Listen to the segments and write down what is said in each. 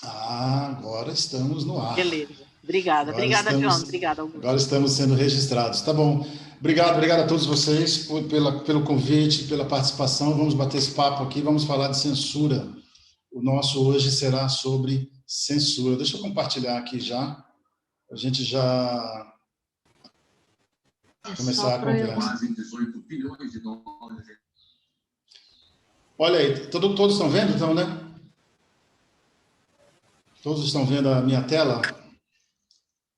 Agora estamos no ar. Beleza. Obrigada. Obrigada, John. Obrigada, Agora Augusto. estamos sendo registrados. Tá bom. Obrigado a todos vocês pelo convite, pela participação. Vamos bater esse papo aqui, vamos falar de censura. O nosso hoje será sobre censura. Deixa eu compartilhar aqui já. A gente já começar a conversa. Quase 18 bilhões de dólares. Olha aí, todos estão vendo, então, né? Todos estão vendo a minha tela?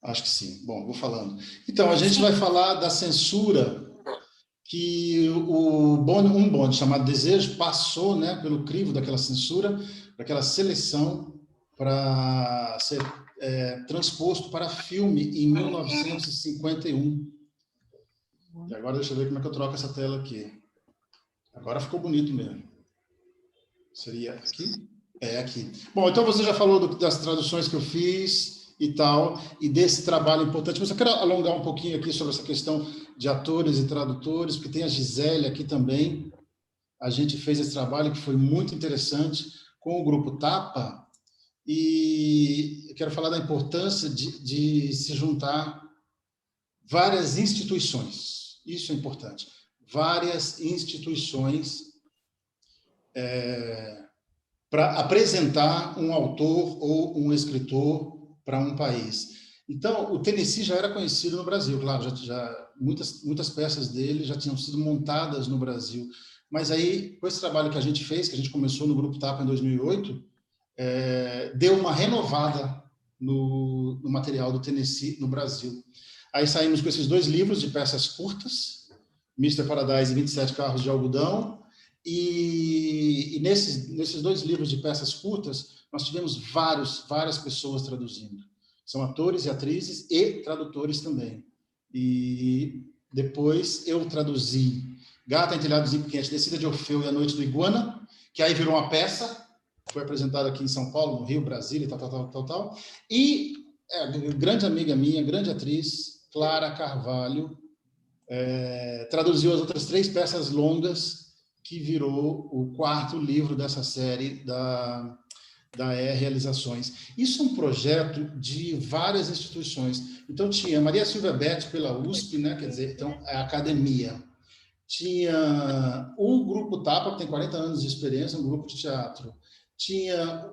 Acho que sim. Bom, vou falando. Então, a gente vai falar da censura que um bonde chamado Desejo passou, né, pelo crivo daquela censura, daquela seleção para ser transposto para filme em 1951. E agora deixa eu ver como é que eu troco essa tela aqui. Agora ficou bonito mesmo. Seria aqui? É aqui. Bom, então você já falou das traduções que eu fiz e tal, e desse trabalho importante. Mas eu quero alongar um pouquinho aqui sobre essa questão de atores e tradutores, porque tem a Gisele aqui também. A gente fez esse trabalho que foi muito interessante com o Grupo Tapa, e eu quero falar da importância de se juntar várias instituições. Isso é importante. Várias instituições para apresentar um autor ou um escritor para um país. Então, o Tennessee já era conhecido no Brasil, claro, muitas peças dele já tinham sido montadas no Brasil, mas aí, com esse trabalho que a gente fez, que a gente começou no Grupo Tapa em 2008, deu uma renovada no material do Tennessee no Brasil. Aí saímos com esses 2 livros de peças curtas, Mr. Paradise e 27 Carros de Algodão, e nesses 2 livros de peças curtas, nós tivemos várias pessoas traduzindo. São atores e atrizes e tradutores também. E depois eu traduzi Gata em Telhados Quente, Descida de Orfeu e A Noite do Iguana, que aí virou uma peça, foi apresentada aqui em São Paulo, no Rio, Brasília, tal. E grande amiga minha, grande atriz, Clara Carvalho, traduziu as outras 3 peças longas, que virou o 4º livro dessa série da Realizações. Isso é um projeto de várias instituições. Então, tinha Maria Silvia Beth pela USP, né? Quer dizer, então, a academia. Tinha o Grupo Tapa, que tem 40 anos de experiência, um grupo de teatro. Tinha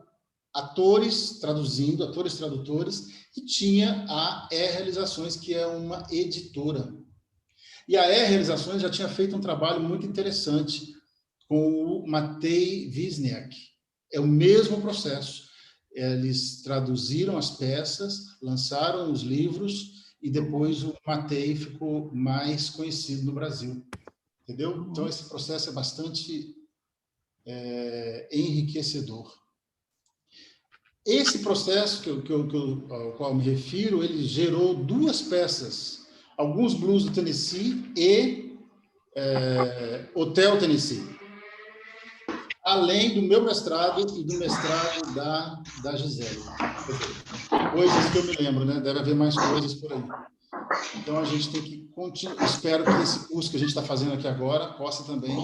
atores traduzindo, atores tradutores, e tinha a Realizações, que é uma editora. E a Realizações já tinha feito um trabalho muito interessante com o Matei Wisniak. É o mesmo processo. Eles traduziram as peças, lançaram os livros, e depois o Matei ficou mais conhecido no Brasil. Entendeu? Então, esse processo é bastante enriquecedor. Esse processo ao qual me refiro, ele gerou 2 peças, Alguns Blues do Tennessee e Hotel Tennessee, além do meu mestrado e do mestrado da Gisele. Coisas que eu me lembro, né? Deve haver mais coisas por aí. Então, a gente tem que continuar. Espero que esse curso que a gente está fazendo aqui agora possa também,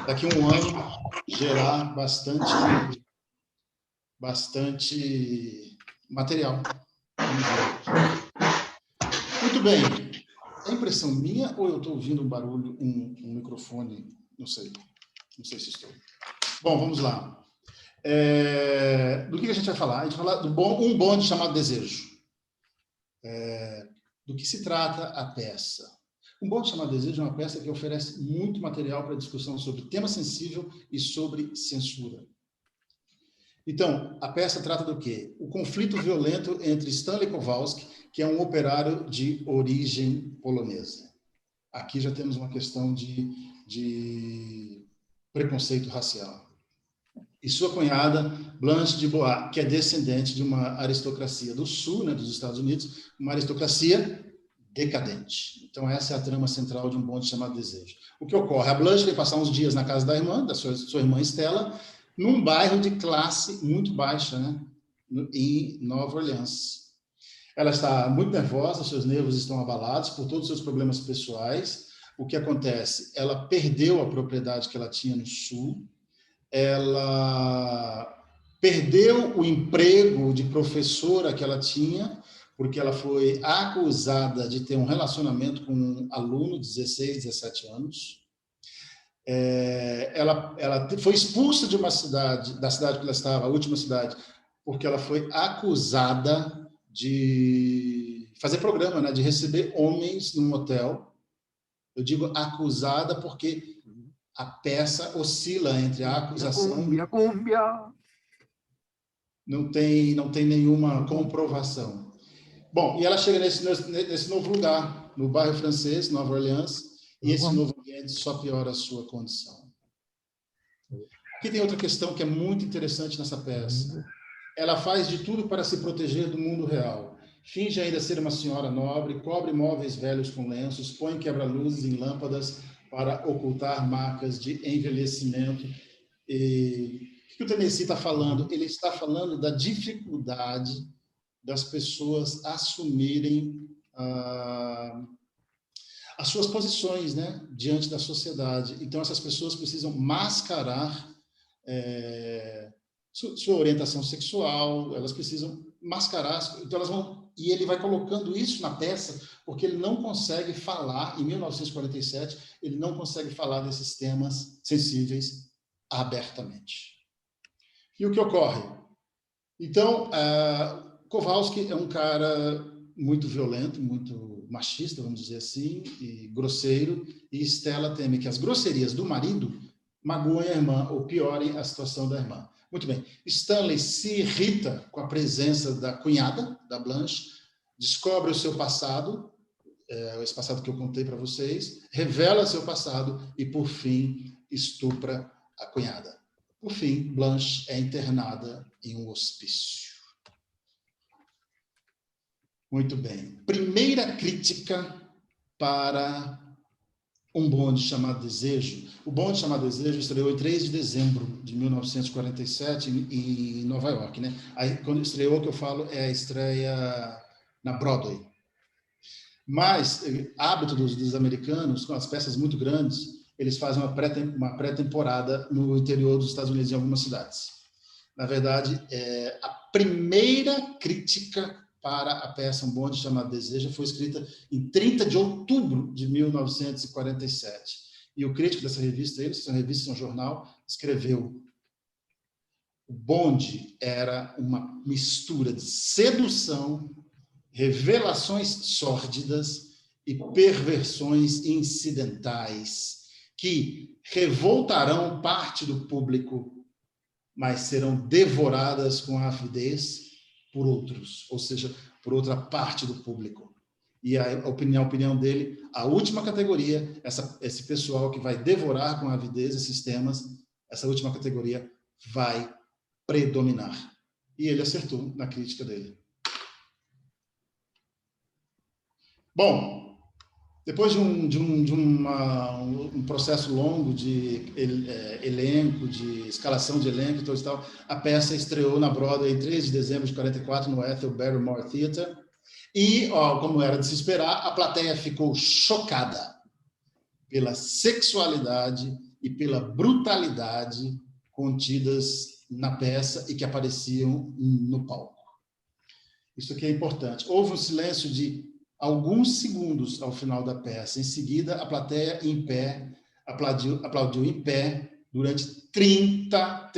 daqui a um ano, gerar bastante material. Muito bem. É impressão minha ou eu estou ouvindo um barulho, um microfone? Não sei se estou. Bom, vamos lá. Do que a gente vai falar? A gente vai falar do um bonde chamado Desejo. Do que se trata a peça? Um bonde chamado Desejo é uma peça que oferece muito material para discussão sobre tema sensível e sobre censura. Então, a peça trata do quê? O conflito violento entre Stanley Kowalski, que é um operário de origem polonesa. Aqui já temos uma questão de preconceito racial. E sua cunhada, Blanche de Bois, que é descendente de uma aristocracia do sul, né, dos Estados Unidos, uma aristocracia decadente. Então, essa é a trama central de um bonde chamado Desejo. O que ocorre? A Blanche vem passar uns dias na casa da sua irmã Estela, num bairro de classe muito baixa, né, em Nova Orleans. Ela está muito nervosa, seus nervos estão abalados por todos os seus problemas pessoais. O que acontece? Ela perdeu a propriedade que ela tinha no sul, ela perdeu o emprego de professora que ela tinha, porque ela foi acusada de ter um relacionamento com um aluno de 16, 17 anos. Ela foi expulsa de uma cidade, da cidade que ela estava, a última cidade, porque ela foi acusada de fazer programa, né, de receber homens num hotel. Eu digo acusada porque a peça oscila entre a acusação... Cumbia. Não tem nenhuma comprovação. Bom, e ela chega nesse novo lugar, no bairro francês, Nova Orleans, e esse novo ambiente só piora a sua condição. Aqui tem outra questão que é muito interessante nessa peça. Ela faz de tudo para se proteger do mundo real. Finge ainda ser uma senhora nobre, cobre móveis velhos com lenços, põe quebra-luzes em lâmpadas para ocultar marcas de envelhecimento. E o que o Tennessee está falando? Ele está falando da dificuldade das pessoas assumirem as suas posições, né, diante da sociedade. Então, essas pessoas precisam mascarar sua orientação sexual, elas precisam mascarar, então elas vão, e ele vai colocando isso na peça, porque ele não consegue falar, em 1947, ele não consegue falar desses temas sensíveis abertamente. E o que ocorre? Então, Kowalski é um cara muito violento, muito machista, vamos dizer assim, e grosseiro, e Stella teme que as grosserias do marido magoem a irmã ou piorem a situação da irmã. Muito bem. Stanley se irrita com a presença da cunhada, da Blanche, descobre o seu passado, esse passado que eu contei para vocês, revela seu passado e, por fim, estupra a cunhada. Por fim, Blanche é internada em um hospício. Muito bem. Primeira crítica para Um Bonde Chamado Desejo. O Bonde Chamado Desejo estreou em 3 de dezembro de 1947 em Nova York, né? Aí, quando estreou, o que eu falo é a estreia na Broadway. Mas, hábito dos americanos, com as peças muito grandes, eles fazem uma pré-temporada no interior dos Estados Unidos, em algumas cidades. Na verdade, a primeira crítica para a peça Um Bonde Chamado Desejo foi escrita em 30 de outubro de 1947. E o crítico dessa revista, essa revista é um jornal, escreveu: o bonde era uma mistura de sedução, revelações sórdidas e perversões incidentais que revoltarão parte do público, mas serão devoradas com avidez por outros, ou seja, por outra parte do público. E a opinião dele, a última categoria, esse pessoal que vai devorar com avidez esses temas, essa última categoria vai predominar. E ele acertou na crítica dele. Bom, depois de um processo longo de elenco, de escalação de elenco e tal, a peça estreou na Broadway em 3 de dezembro de 1944 no Ethel Barrymore Theatre. E, como era de se esperar, a plateia ficou chocada pela sexualidade e pela brutalidade contidas na peça e que apareciam no palco. Isso aqui é importante. Houve um silêncio de alguns segundos ao final da peça. Em seguida, a plateia em pé aplaudiu em pé durante 30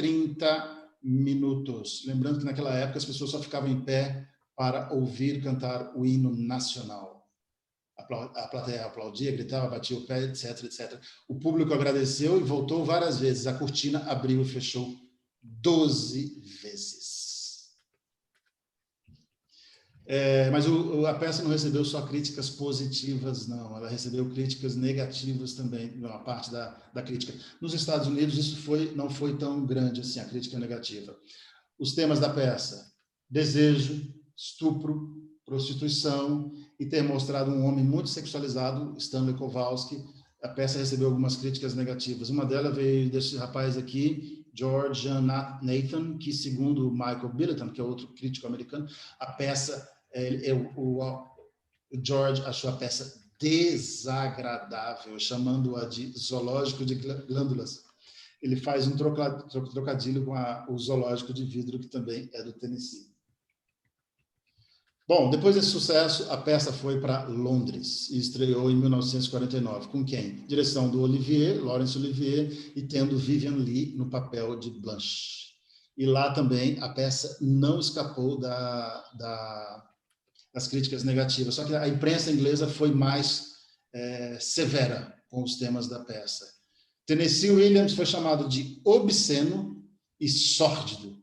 minutos. Lembrando que naquela época as pessoas só ficavam em pé para ouvir cantar o hino nacional. A plateia aplaudia, gritava, batia o pé, etc, etc. O público agradeceu e voltou várias vezes. A cortina abriu e fechou 12 vezes. Mas a peça não recebeu só críticas positivas, não. Ela recebeu críticas negativas também, uma parte da crítica. Nos Estados Unidos, isso não foi tão grande assim, a crítica negativa. Os temas da peça: desejo, estupro, prostituição e ter mostrado um homem muito sexualizado, Stanley Kowalski. A peça recebeu algumas críticas negativas. Uma delas veio desse rapaz aqui, George Nathan, que, segundo Michael Billiton, que é outro crítico americano, a peça, o George achou a peça desagradável, chamando-a de zoológico de glândulas. ele faz um trocadilho com o Zoológico de Vidro, que também é do Tennessee. Bom, depois desse sucesso, a peça foi para Londres e estreou em 1949. Com quem? Direção do Laurence Olivier, e tendo Vivien Leigh no papel de Blanche. E lá também a peça não escapou das críticas negativas, só que a imprensa inglesa foi mais severa com os temas da peça. Tennessee Williams foi chamado de obsceno e sórdido.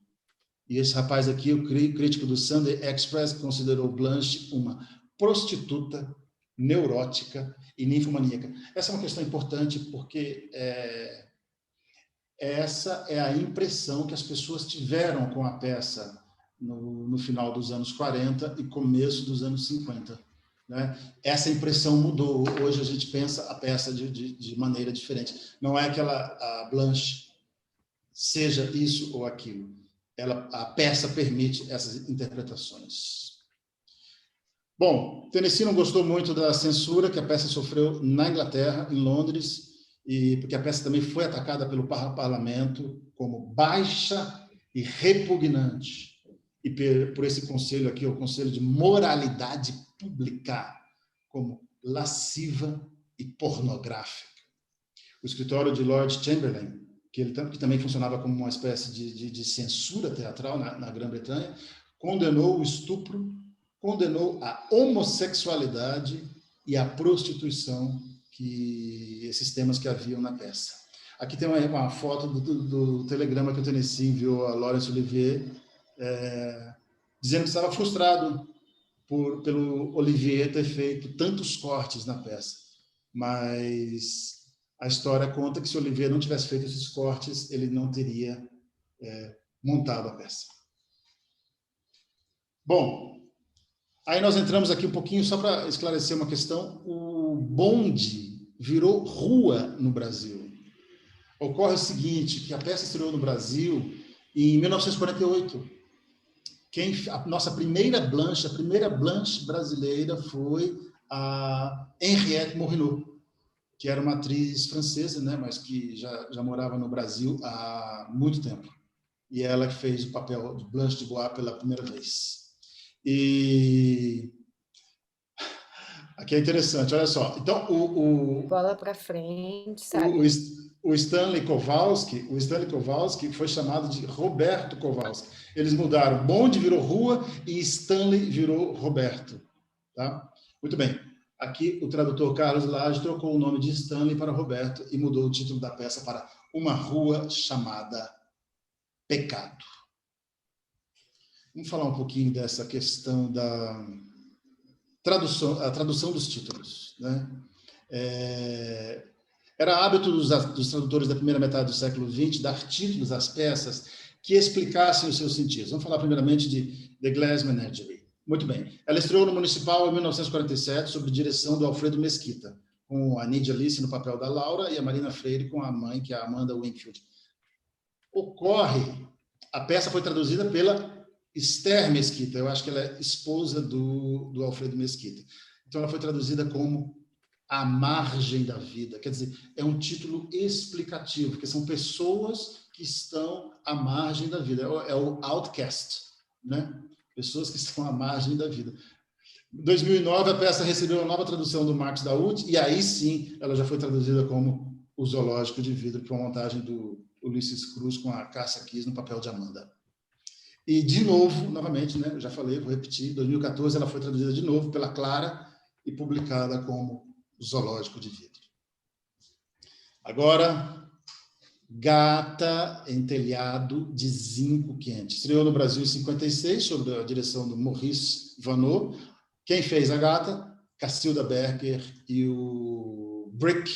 E esse rapaz aqui, o crítico do Sunday Express, considerou Blanche uma prostituta, neurótica e ninfomaníaca. Essa é uma questão importante porque essa é a impressão que as pessoas tiveram com a peça no final dos anos 40 e começo dos anos 50. Né? Essa impressão mudou. Hoje a gente pensa a peça de maneira diferente. Não é que a Blanche seja isso ou aquilo. A peça permite essas interpretações. Bom, Tennessee não gostou muito da censura que a peça sofreu na Inglaterra, em Londres, porque a peça também foi atacada pelo parlamento como baixa e repugnante. E por esse conselho aqui, o Conselho de Moralidade Pública, como lasciva e pornográfica. O escritório de Lord Chamberlain, que também funcionava como uma espécie de censura teatral na Grã-Bretanha, condenou o estupro, condenou a homossexualidade e a prostituição, esses temas que haviam na peça. Aqui tem uma foto do telegrama que o Tennessee enviou a Laurence Olivier, dizendo que estava frustrado pelo Olivier ter feito tantos cortes na peça. Mas a história conta que se Olivier não tivesse feito esses cortes, ele não teria montado a peça. Bom, aí nós entramos aqui um pouquinho, só para esclarecer uma questão, o bonde virou rua no Brasil. Ocorre o seguinte, que a peça estreou no Brasil em 1948. A nossa primeira Blanche brasileira foi a Henriette Morinot, que era uma atriz francesa, né, mas que já morava no Brasil há muito tempo. E ela que fez o papel de Blanche de Bois pela primeira vez. E aqui é interessante, olha só. Então, bola para frente, sabe? O Stanley Kowalski foi chamado de Roberto Kowalski. Eles mudaram, bonde virou rua e Stanley virou Roberto. Tá? Muito bem. Aqui, o tradutor Carlos Lage trocou o nome de Stanley para Roberto e mudou o título da peça para Uma Rua Chamada Pecado. Vamos falar um pouquinho dessa questão da tradução dos títulos. Né? Era hábito dos tradutores da primeira metade do século XX dar títulos às peças que explicassem os seus sentidos. Vamos falar primeiramente de The Glass Menagerie. Muito bem. Ela estreou no Municipal em 1947, sob direção do Alfredo Mesquita, com a Nidia Alice no papel da Laura e a Marina Freire com a mãe, que é a Amanda Wingfield. A peça foi traduzida pela Esther Mesquita, eu acho que ela é esposa do Alfredo Mesquita. Então, ela foi traduzida como A Margem da Vida, quer dizer, é um título explicativo, porque são pessoas que estão à margem da vida, é o outcast, né? Pessoas que estão à margem da vida. Em 2009, a peça recebeu uma nova tradução do Marcos Daoud, e aí sim, ela já foi traduzida como O Zoológico de Vidro, que é uma montagem do Ulisses Cruz com a Cássia Kiss no papel de Amanda. E, de novo, novamente, né, eu já falei, vou repetir, em 2014 ela foi traduzida de novo pela Clara e publicada como Zoológico de Vidro. Agora, Gata em Telhado de Zinco Quente. Estreou no Brasil em 56, sob a direção do Maurice Vanneau. Quem fez a Gata? Cacilda Berger, e o Brick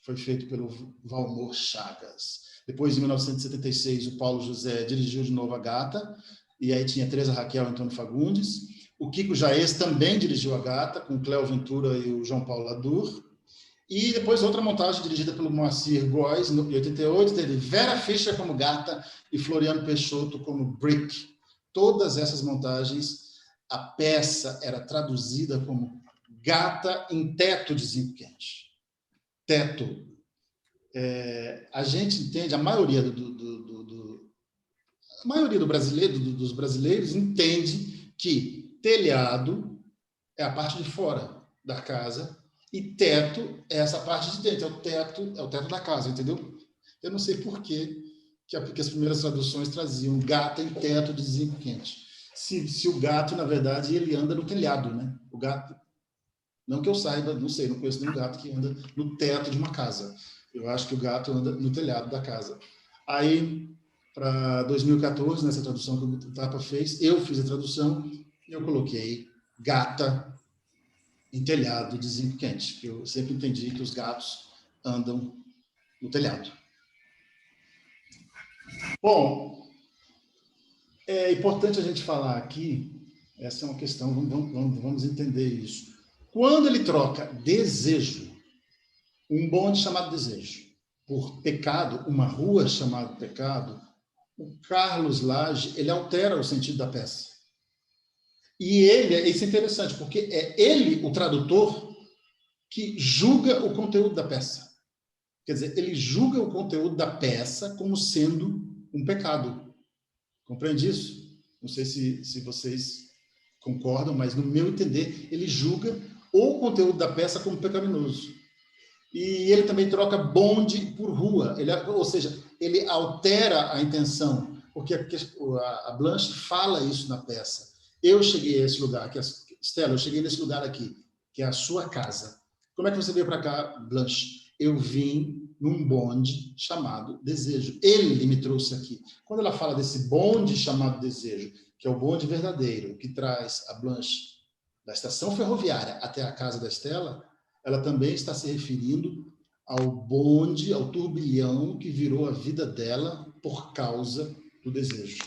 foi feito pelo Valmor Chagas. Depois, em 1976, o Paulo José dirigiu de novo a Gata, e aí tinha Teresa Raquel e Antônio Fagundes. O Kiko Jaez também dirigiu a Gata, com Cléo Ventura e o João Paulo Ladur. E depois outra montagem dirigida pelo Moacir Góes, em 88, teve Vera Fischer como Gata e Floriano Peixoto como Brick. Todas essas montagens, a peça era traduzida como Gata em Teto de Zinco Quente. Teto. a gente entende, a maioria dos brasileiros entende que telhado é a parte de fora da casa e teto é essa parte de dentro, é o teto da casa, entendeu? Eu não sei por que as primeiras traduções traziam gata em teto de zinco quente. Se o gato, na verdade, ele anda no telhado, né? O gato, não que eu saiba, não sei, não conheço nenhum gato que anda no teto de uma casa. Eu acho que o gato anda no telhado da casa. Aí, para 2014, nessa tradução que o Tapa fez, eu fiz a tradução e eu coloquei gata em telhado de zinco quente, porque eu sempre entendi que os gatos andam no telhado. Bom, é importante a gente falar aqui, essa é uma questão, vamos entender isso. Quando ele troca desejo, um bonde chamado desejo, por pecado, uma rua chamada pecado, o Carlos Lage, ele altera o sentido da peça. E isso é interessante, porque é ele, o tradutor, que julga o conteúdo da peça. Quer dizer, ele julga o conteúdo da peça como sendo um pecado. Compreende isso? Não sei se vocês concordam, mas no meu entender, ele julga o conteúdo da peça como pecaminoso. E ele também troca bonde por rua, ou seja, ele altera a intenção, porque a Blanche fala isso na peça. Eu cheguei a esse lugar, Stella, eu cheguei nesse lugar aqui, que é a sua casa. Como é que você veio para cá, Blanche? Eu vim num bonde chamado Desejo. Ele me trouxe aqui. Quando ela fala desse bonde chamado Desejo, que é o bonde verdadeiro, que traz a Blanche da estação ferroviária até a casa da Stella, ela também está se referindo ao bonde, ao turbilhão que virou a vida dela por causa do desejo.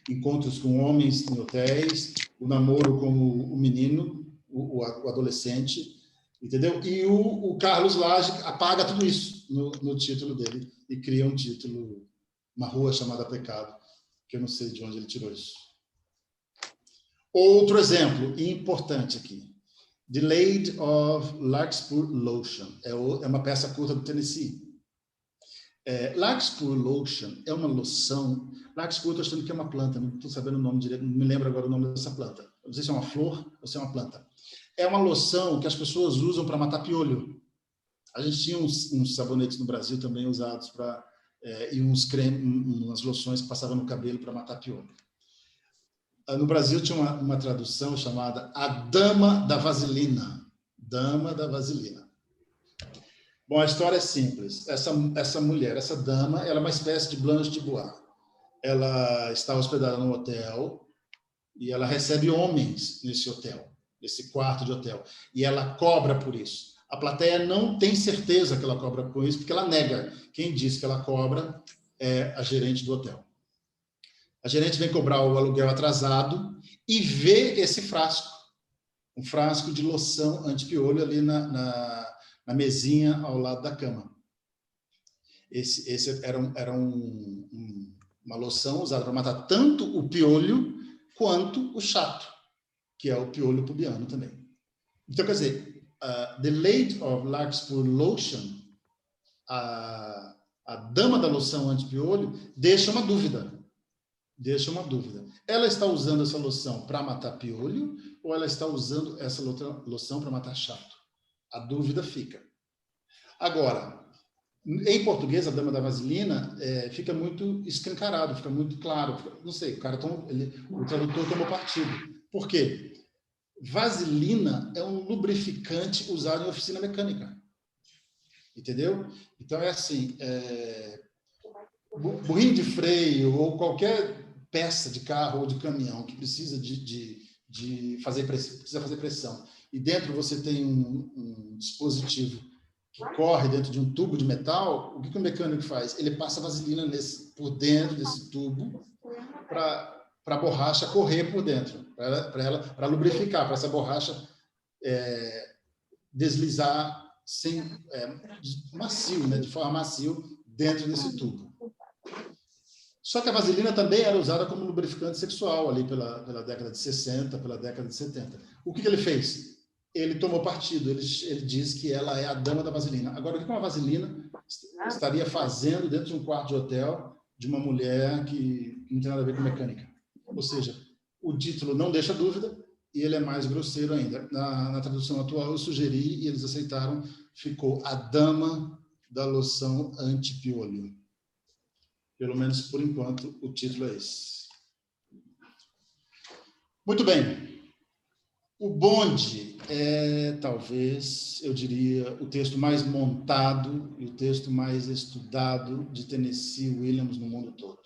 Encontros com homens em hotéis, o namoro com o menino, o adolescente, entendeu? E o Carlos Lage apaga tudo isso no título dele e cria um título, uma rua chamada Pecado, que eu não sei de onde ele tirou isso. Outro exemplo importante aqui. The Lady of Larkspur Lotion. É uma peça curta do Tennessee. Larkspur Lotion é uma loção. Larkspur, estou achando que é uma planta, não estou sabendo o nome direito, não me lembro agora o nome dessa planta. Não sei se é uma flor ou se é uma planta. É uma loção que as pessoas usam para matar piolho. A gente tinha uns sabonetes no Brasil também usados para... e uns cremes, umas loções que passavam no cabelo para matar piolho. No Brasil tinha uma tradução chamada A Dama da Vaselina. Dama da Vaselina. Bom, a história é simples. Essa mulher, essa dama, ela é uma espécie de Blanche de Bois. Ela está hospedada num hotel e ela recebe homens nesse hotel, nesse quarto de hotel. E ela cobra por isso. A plateia não tem certeza que ela cobra por isso, porque ela nega. Quem diz que ela cobra é a gerente do hotel. A gerente vem cobrar o aluguel atrasado e vê esse frasco, um frasco de loção anti-piolho ali na mesinha ao lado da cama. Esse era uma loção usada para matar tanto o piolho quanto o chato, que é o piolho pubiano também. Então, quer dizer, The Lady of Larkspur Lotion, a dama da loção anti-piolho, deixa uma dúvida. Ela está usando essa loção para matar piolho ou ela está usando essa loção para matar chato? A dúvida fica. Agora, em português, a Dama da Vaselina fica muito escancarado, fica muito claro. Não sei, o tradutor tomou partido. Por quê? Vaselina é um lubrificante usado em oficina mecânica. Entendeu? Então, é assim, burrinho de freio ou qualquer peça de carro ou de caminhão que precisa fazer pressão e dentro você tem um dispositivo que corre dentro de um tubo de metal, o que o mecânico faz? Ele passa vaselina por dentro desse tubo para a borracha correr por dentro, para lubrificar, para essa borracha deslizar macio, né, de forma macio dentro desse tubo. Só que a vaselina também era usada como lubrificante sexual ali pela década de 60, pela década de 70. O que ele fez? Ele tomou partido, ele diz que ela é a dama da vaselina. Agora, o que é uma vaselina estaria fazendo dentro de um quarto de hotel de uma mulher que não tem nada a ver com mecânica. Ou seja, o título não deixa dúvida e ele é mais grosseiro ainda. Na tradução atual, eu sugeri e eles aceitaram, ficou A Dama da Loção Anti-Piolho. Pelo menos, por enquanto, o título é esse. Muito bem. O Bonde é, talvez, eu diria, o texto mais montado e o texto mais estudado de Tennessee Williams no mundo todo.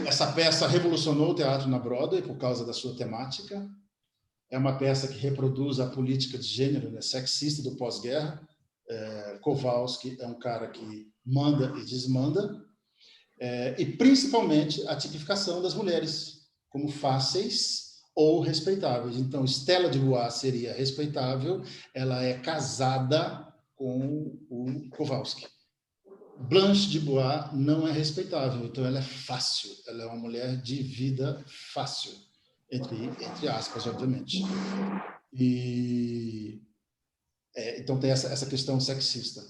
Essa peça revolucionou o teatro na Broadway por causa da sua temática. É uma peça que reproduz a política de gênero, né, sexista do pós-guerra. Kowalski é um cara que manda e desmanda. E, principalmente, a tipificação das mulheres como fáceis ou respeitáveis. Então, Stella de Bois seria respeitável, ela é casada com o Kowalski. Blanche de Bois não é respeitável, então ela é fácil, ela é uma mulher de vida fácil, entre aspas, obviamente. Então tem essa questão sexista.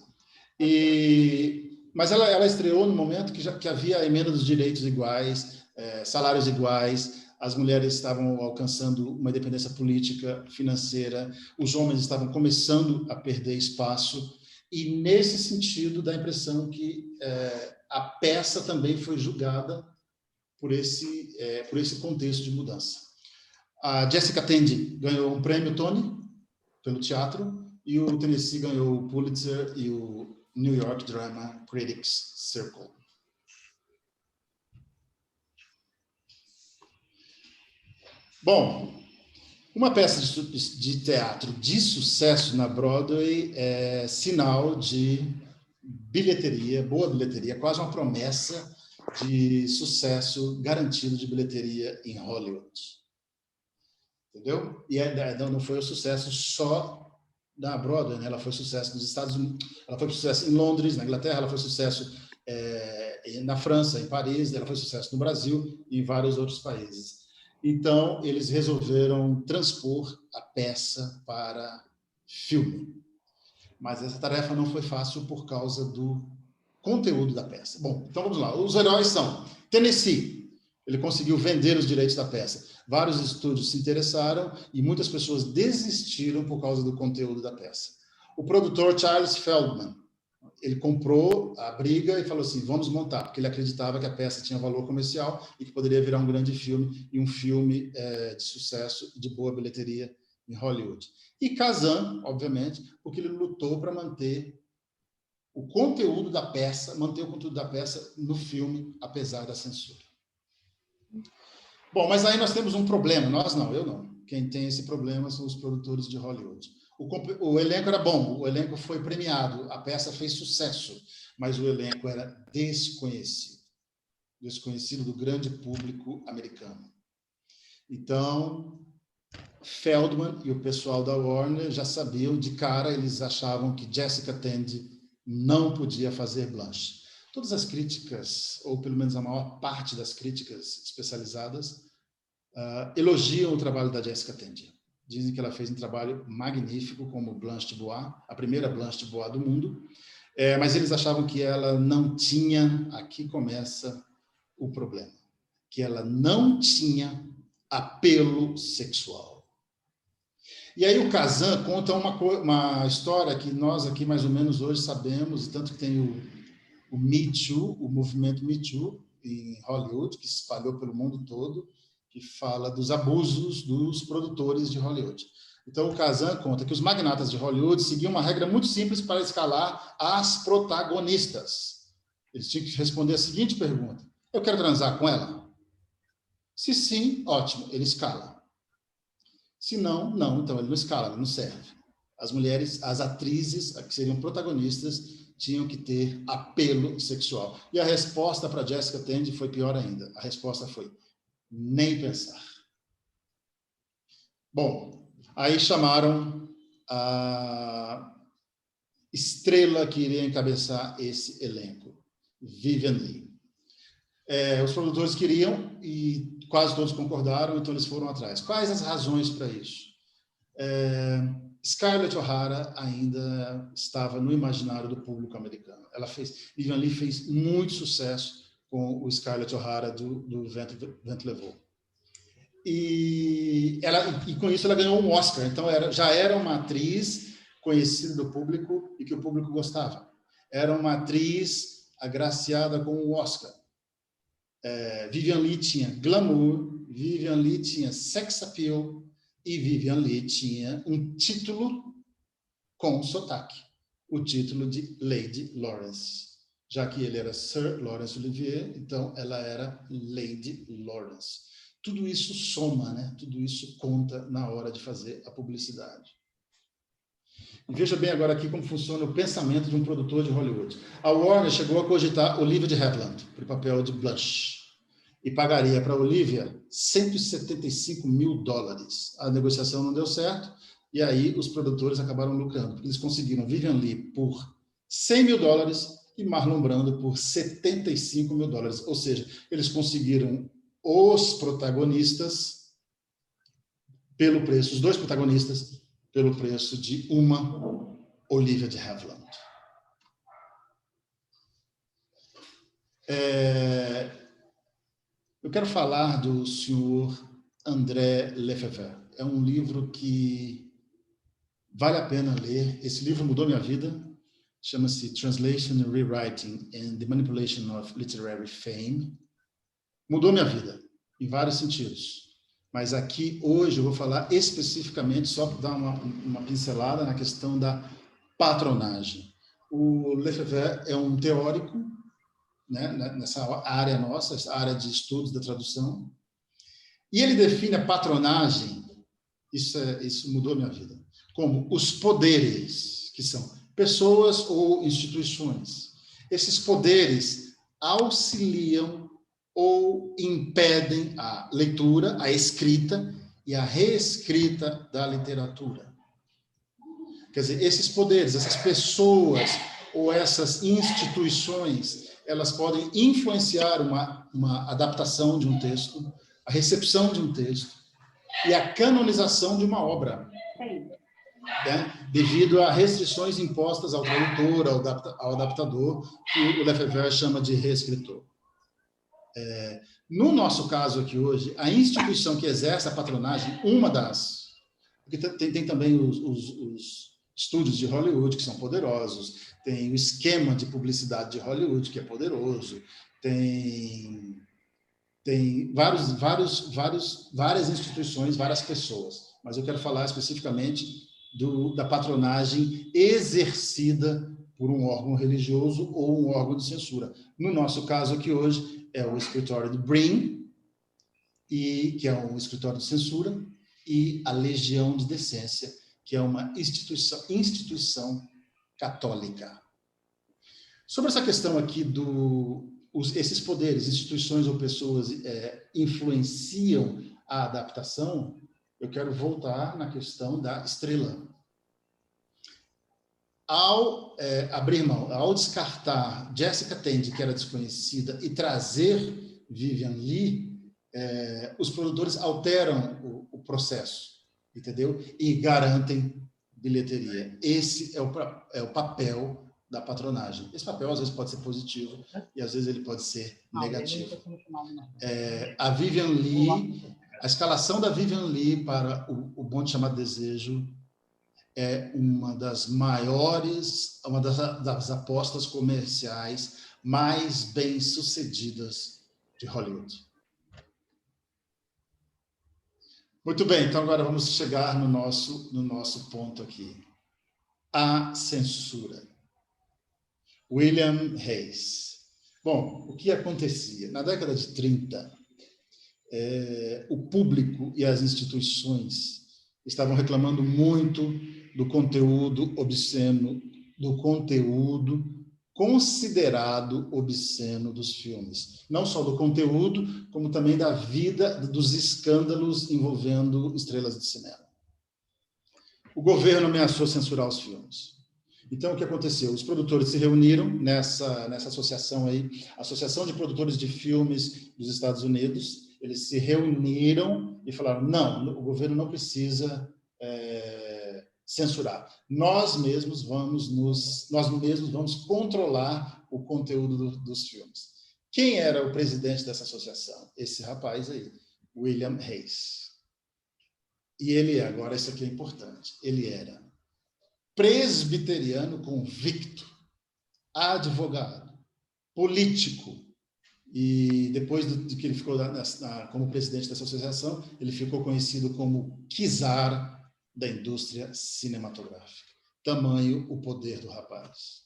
Mas ela estreou no momento que havia a emenda dos direitos iguais, salários iguais, as mulheres estavam alcançando uma independência política, financeira, os homens estavam começando a perder espaço, e nesse sentido dá a impressão que a peça também foi julgada por esse contexto de mudança. A Jessica Tandy ganhou um prêmio Tony pelo teatro, e o Tennessee ganhou o Pulitzer e o New York Drama Critics Circle. Bom, uma peça de teatro de sucesso na Broadway é sinal de bilheteria, boa bilheteria, quase uma promessa de sucesso garantido de bilheteria em Hollywood. Entendeu? E não foi o sucesso só da Broadway, né? Ela foi sucesso nos Estados Unidos, ela foi sucesso em Londres, na Inglaterra, ela foi sucesso na França, em Paris, ela foi sucesso no Brasil e em vários outros países. Então, eles resolveram transpor a peça para filme. Mas essa tarefa não foi fácil por causa do conteúdo da peça. Bom, então vamos lá. Os heróis são Tennessee. Ele conseguiu vender os direitos da peça. Vários estúdios se interessaram e muitas pessoas desistiram por causa do conteúdo da peça. O produtor Charles Feldman, ele comprou a briga e falou assim, vamos montar, porque ele acreditava que a peça tinha valor comercial e que poderia virar um grande filme, e um filme de sucesso, de boa bilheteria em Hollywood. E Kazan, obviamente, porque ele lutou para manter o conteúdo da peça, no filme, apesar da censura. Bom, mas aí nós temos um problema, nós não, eu não. Quem tem esse problema são os produtores de Hollywood. O elenco era bom, o elenco foi premiado, a peça fez sucesso, mas o elenco era desconhecido do grande público americano. Então, Feldman e o pessoal da Warner já sabiam de cara, eles achavam que Jessica Tandy não podia fazer Blanche. Todas as críticas, ou pelo menos a maior parte das críticas especializadas, elogiam o trabalho da Jessica Tandy. Dizem que ela fez um trabalho magnífico como Blanche de Bois, a primeira Blanche de Bois do mundo, mas eles achavam que ela não tinha, aqui começa o problema, que ela não tinha apelo sexual. E aí o Kazan conta uma história que nós aqui mais ou menos hoje sabemos, tanto que tem o Me Too, o movimento Me Too em Hollywood, que se espalhou pelo mundo todo, que fala dos abusos dos produtores de Hollywood. Então, o Kazan conta que os magnatas de Hollywood seguiam uma regra muito simples para escalar as protagonistas. Eles tinham que responder a seguinte pergunta: eu quero transar com ela? Se sim, ótimo, ele escala. Se não, não, então ele não escala, ele não serve. As mulheres, as atrizes, que seriam protagonistas, tinham que ter apelo sexual. E a resposta para Jessica Tandy foi pior ainda. A resposta foi: nem pensar. Bom, aí chamaram a estrela que iria encabeçar esse elenco, Vivien Leigh. Os produtores queriam e quase todos concordaram, então eles foram atrás. Quais as razões para isso? Scarlett O'Hara ainda estava no imaginário do público americano. Vivian Leigh fez muito sucesso com o Scarlett O'Hara do Vento Levou. E com isso ela ganhou um Oscar. Então já era uma atriz conhecida do público e que o público gostava. Era uma atriz agraciada com o Oscar. Vivian Leigh tinha glamour, Vivian Leigh tinha sex appeal e Vivian Leigh tinha um título com sotaque, o título de Lady Lawrence. Já que ele era Sir Laurence Olivier, então ela era Lady Lawrence. Tudo isso soma, né? Tudo isso conta na hora de fazer a publicidade. E veja bem agora aqui como funciona o pensamento de um produtor de Hollywood. A Warner chegou a cogitar Olivia de Havilland para o papel de Blanche e pagaria para Olivia $175 mil. A negociação não deu certo e aí os produtores acabaram lucrando, porque eles conseguiram Vivian Leigh por $100 mil e Marlon Brando por $75 mil. Ou seja, eles conseguiram os protagonistas pelo preço, os dois protagonistas pelo preço de uma Olivia de Havilland. Eu quero falar do senhor André Lefebvre. É um livro que vale a pena ler. Esse livro mudou minha vida. Chama-se Translation and Rewriting and the Manipulation of Literary Fame. Mudou minha vida, em vários sentidos. Mas aqui, hoje, eu vou falar especificamente, só para dar uma pincelada na questão da patronagem. O Lefebvre é um teórico, né, nessa área nossa, essa área de estudos da tradução, e ele define a patronagem, isso mudou minha vida, como os poderes, que são pessoas ou instituições. Esses poderes auxiliam ou impedem a leitura, a escrita e a reescrita da literatura. Quer dizer, esses poderes, essas pessoas ou essas instituições, elas podem influenciar uma adaptação de um texto, a recepção de um texto e a canonização de uma obra, né? Devido a restrições impostas ao tradutor, ao adaptador, que o Lefebvre chama de reescritor. No nosso caso aqui hoje, a instituição que exerce a patronagem, porque tem também os estúdios de Hollywood, que são poderosos, tem o esquema de publicidade de Hollywood, que é poderoso, tem várias instituições, várias pessoas, mas eu quero falar especificamente da patronagem exercida por um órgão religioso ou um órgão de censura. No nosso caso aqui hoje, é o escritório do Brim, que é um escritório de censura, e a Legião de Decência, que é uma instituição católica. Sobre essa questão aqui esses poderes, instituições ou pessoas influenciam a adaptação, eu quero voltar na questão da estrela. Ao abrir mão, ao descartar Jessica Tandy, que era desconhecida, e trazer Vivian Leigh, os produtores alteram o processo, entendeu? E garantem bilheteria. Esse é o papel da patronagem. Esse papel, às vezes, pode ser positivo e, às vezes, ele pode ser negativo. A Vivian Leigh, a escalação da Vivian Leigh para o Bonde Chamado Desejo é uma das maiores, uma das apostas comerciais mais bem-sucedidas de Hollywood. Muito bem, então agora vamos chegar no nosso ponto aqui. A censura. William Hayes. Bom, o que acontecia? Na década de 30, o público e as instituições estavam reclamando muito do conteúdo obsceno, do conteúdo considerado obsceno dos filmes. Não só do conteúdo, como também da vida, dos escândalos envolvendo estrelas de cinema. O governo ameaçou censurar os filmes. Então, o que aconteceu? Os produtores se reuniram nessa associação aí, Associação de Produtores de Filmes dos Estados Unidos. Eles se reuniram e falaram, não, o governo não precisa censurar. Nós mesmos vamos controlar o conteúdo dos filmes. Quem era o presidente dessa associação? Esse rapaz aí, William Hayes. E ele, agora isso aqui é importante, ele era presbiteriano convicto, advogado, político, e depois de que ele ficou como presidente dessa associação, ele ficou conhecido como czar da indústria cinematográfica. Tamanho o poder do rapaz.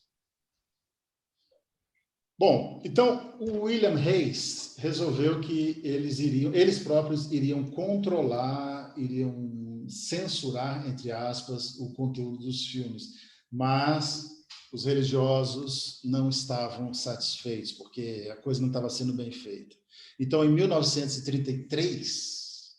Bom, então o William Hayes resolveu que eles próprios iriam controlar, iriam censurar, entre aspas, o conteúdo dos filmes, mas os religiosos não estavam satisfeitos, porque a coisa não estava sendo bem feita. Então, em 1933,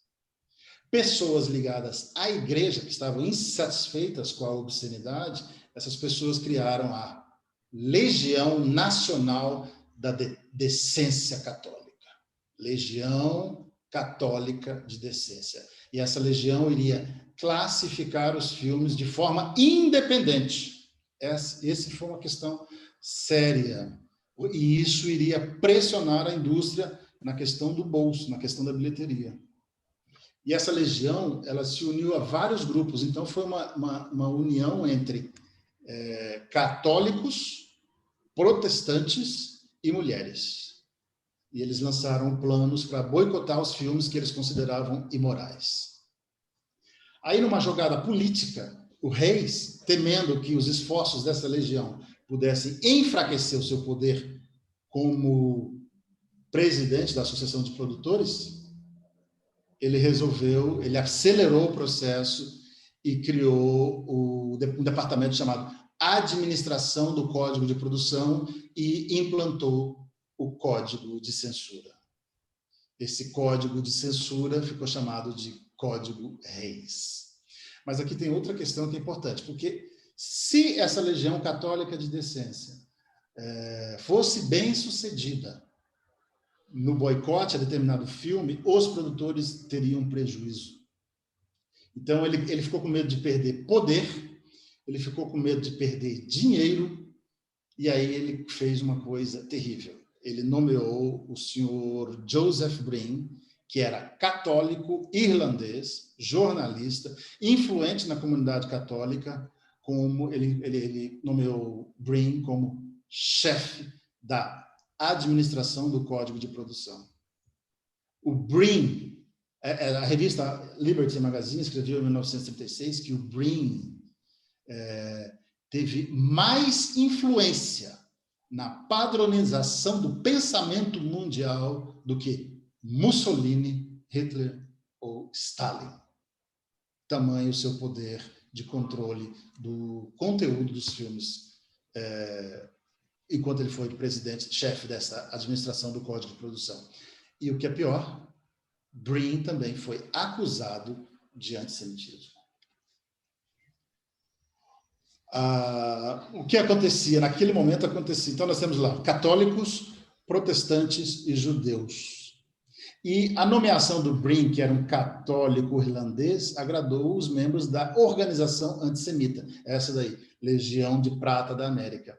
pessoas ligadas à igreja, que estavam insatisfeitas com a obscenidade, essas pessoas criaram a Legião Nacional da Decência Católica. Legião Católica de Decência. E essa legião iria classificar os filmes de forma independente. Essa foi uma questão séria. E isso iria pressionar a indústria na questão do bolso, na questão da bilheteria. E essa legião, ela se uniu a vários grupos. Então, foi uma união entre católicos, protestantes e mulheres. E eles lançaram planos para boicotar os filmes que eles consideravam imorais. Aí, numa jogada política, o Hayes, temendo que os esforços dessa legião pudessem enfraquecer o seu poder como presidente da Associação de Produtores, ele acelerou o processo e criou um departamento chamado Administração do Código de Produção e implantou o Código de Censura. Esse Código de Censura ficou chamado de Código Hayes. Mas aqui tem outra questão que é importante, porque se essa legião católica de decência fosse bem sucedida no boicote a determinado filme, os produtores teriam prejuízo. Então, ele ficou com medo de perder poder, ele ficou com medo de perder dinheiro, e aí ele fez uma coisa terrível. Ele nomeou o senhor Joseph Breen, que era católico, irlandês, jornalista, influente na comunidade católica, como ele nomeou Breen como chefe da administração do Código de Produção. O Breen, a revista Liberty Magazine escreveu em 1936 que o Breen teve mais influência na padronização do pensamento mundial do que Mussolini, Hitler ou Stalin. Tamanho o seu poder de controle do conteúdo dos filmes, enquanto ele foi presidente, chefe dessa administração do Código de Produção. E o que é pior, Breen também foi acusado de antissemitismo. O que acontecia? Naquele momento acontecia. Então, nós temos lá católicos, protestantes e judeus. E a nomeação do Breen, que era um católico irlandês, agradou os membros da organização antissemita, essa daí, Legião de Prata da América.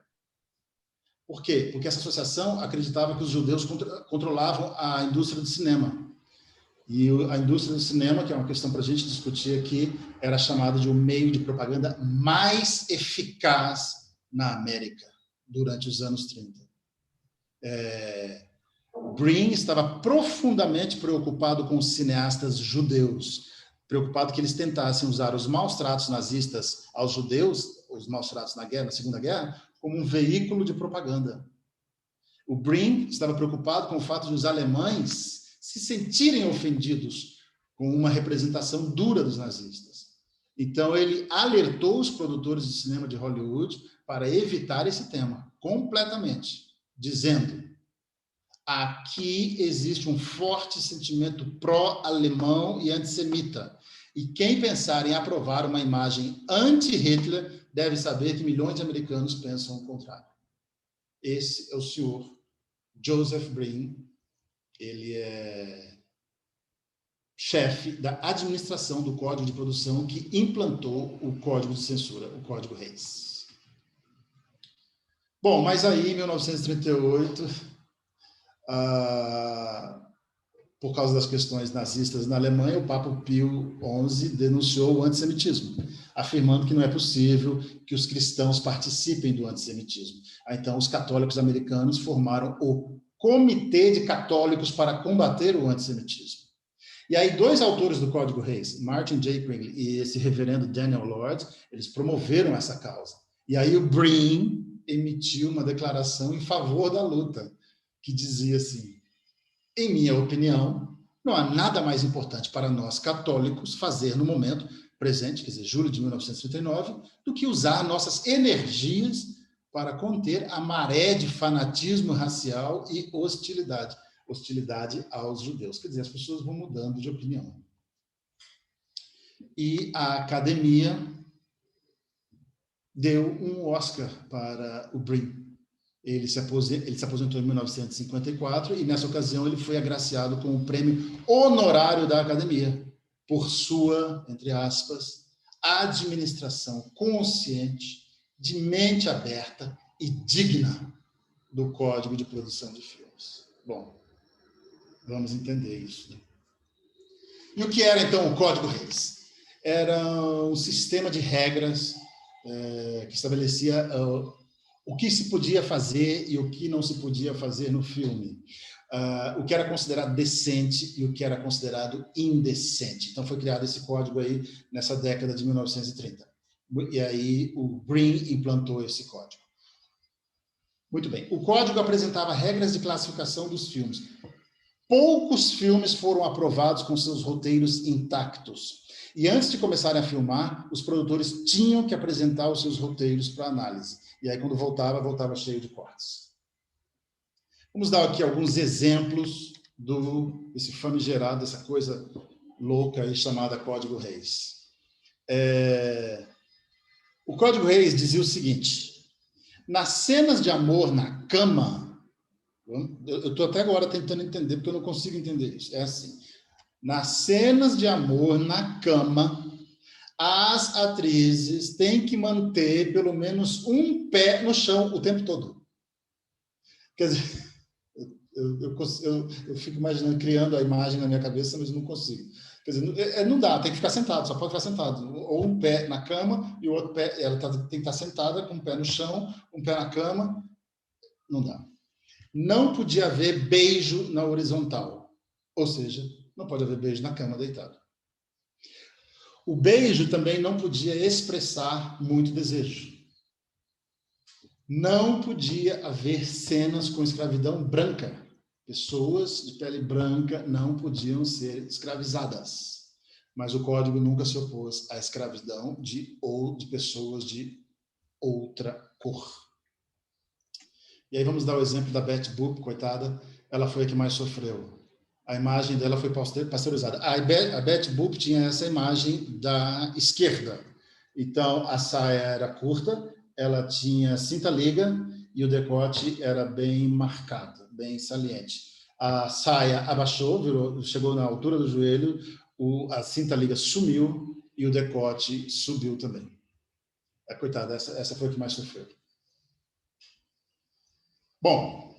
Por quê? Porque essa associação acreditava que os judeus controlavam a indústria do cinema. E a indústria do cinema, que é uma questão para a gente discutir aqui, era chamada de um meio de propaganda mais eficaz na América durante os anos 30. Breen estava profundamente preocupado com os cineastas judeus, preocupado que eles tentassem usar os maus tratos nazistas aos judeus, os maus tratos na Segunda Guerra, como um veículo de propaganda. O Breen estava preocupado com o fato de os alemães se sentirem ofendidos com uma representação dura dos nazistas. Então, ele alertou os produtores de cinema de Hollywood para evitar esse tema, completamente, dizendo: aqui existe um forte sentimento pró-alemão e antissemita, e quem pensar em aprovar uma imagem anti-Hitler deve saber que milhões de americanos pensam o contrário. Esse é o senhor Joseph Breen. Ele é chefe da administração do Código de Produção que implantou o Código de Censura, o Código Reis. Bom, mas aí, em 1938, por causa das questões nazistas na Alemanha, o Papa Pio XI denunciou o antissemitismo, afirmando que não é possível que os cristãos participem do antissemitismo. Então, os católicos americanos formaram o Comitê de Católicos para combater o antissemitismo. E aí, dois autores do Código Reis, Martin J. Pringle e esse reverendo Daniel Lord, eles promoveram essa causa. E aí o Breen emitiu uma declaração em favor da luta, que dizia assim: em minha opinião, não há nada mais importante para nós católicos fazer no momento presente, quer dizer, julho de 1939, do que usar nossas energias para conter a maré de fanatismo racial e hostilidade aos judeus. Quer dizer, as pessoas vão mudando de opinião. E a academia deu um Oscar para o Breen. Ele se aposentou em 1954 e, nessa ocasião, ele foi agraciado com o prêmio honorário da academia por sua, entre aspas, administração consciente, de mente aberta e digna do Código de Produção de Filmes. Bom, vamos entender isso, né? E o que era, então, o Código Reis? Era um sistema de regras que estabelecia o que se podia fazer e o que não se podia fazer no filme. O que era considerado decente e o que era considerado indecente. Então, foi criado esse código aí nessa década de 1930. E aí o Breen implantou esse código. Muito bem. O código apresentava regras de classificação dos filmes. Poucos filmes foram aprovados com seus roteiros intactos. E antes de começarem a filmar, os produtores tinham que apresentar os seus roteiros para análise. E aí, quando voltava cheio de cortes. Vamos dar aqui alguns exemplos desse famigerado, dessa coisa louca aí chamada Código Reis. O Código Reis dizia o seguinte: nas cenas de amor na cama, eu estou até agora tentando entender, porque eu não consigo entender isso. É assim: nas cenas de amor na cama, as atrizes têm que manter pelo menos um pé no chão o tempo todo. Quer dizer, eu fico imaginando, criando a imagem na minha cabeça, mas não consigo. Quer dizer, não dá, tem que ficar sentado, só pode ficar sentado. Ou um pé na cama e o outro pé, ela tem que estar sentada com um pé no chão, um pé na cama. Não dá. Não podia haver beijo na horizontal. Ou seja, não pode haver beijo na cama deitado. O beijo também não podia expressar muito desejo. Não podia haver cenas com escravidão branca. Pessoas de pele branca não podiam ser escravizadas. Mas o código nunca se opôs à escravidão de pessoas de outra cor. E aí vamos dar o exemplo da Betty Boop, coitada. Ela foi a que mais sofreu. A imagem dela foi pasteurizada. A Betty Boop tinha essa imagem da esquerda. Então, a saia era curta, ela tinha cinta-liga e o decote era bem marcado, bem saliente. A saia abaixou, chegou na altura do joelho, a cinta-liga sumiu e o decote subiu também. Coitada, essa foi a que mais sofreu. Bom,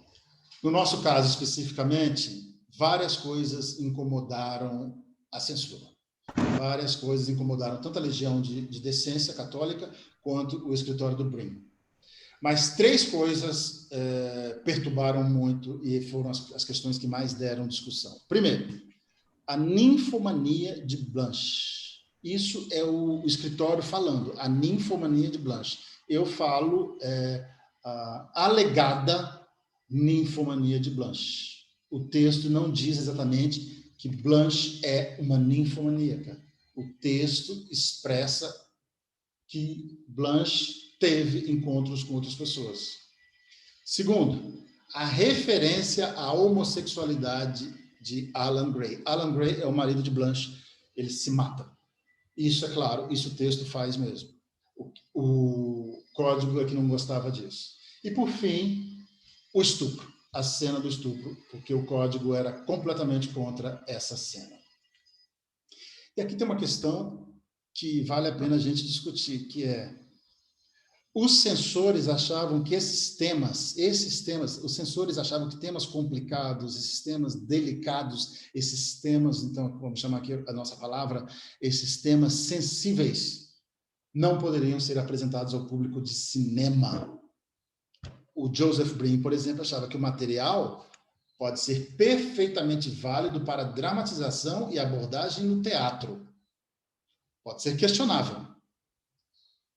no nosso caso especificamente, várias coisas incomodaram a censura. Várias coisas incomodaram tanto a Legião de Decência Católica quanto o escritório do Breen. Mas três coisas perturbaram muito e foram as questões que mais deram discussão. Primeiro, a ninfomania de Blanche. Isso é o escritório falando, a ninfomania de Blanche. Eu falo a alegada ninfomania de Blanche. O texto não diz exatamente que Blanche é uma ninfomaníaca. O texto expressa que Blanche teve encontros com outras pessoas. Segundo, a referência à homossexualidade de Alan Gray. Alan Gray é o marido de Blanche, ele se mata. Isso é claro, isso o texto faz mesmo. O código é que não gostava disso. E, por fim, o estupro, a cena do estupro, porque o código era completamente contra essa cena. E aqui tem uma questão que vale a pena a gente discutir, que é: os censores achavam que esses temas, os censores achavam que temas complicados, esses temas delicados, esses temas, então, vamos chamar aqui a nossa palavra, esses temas sensíveis, não poderiam ser apresentados ao público de cinema. O Joseph Brin, por exemplo, achava que o material pode ser perfeitamente válido para dramatização e abordagem no teatro. Pode ser questionável.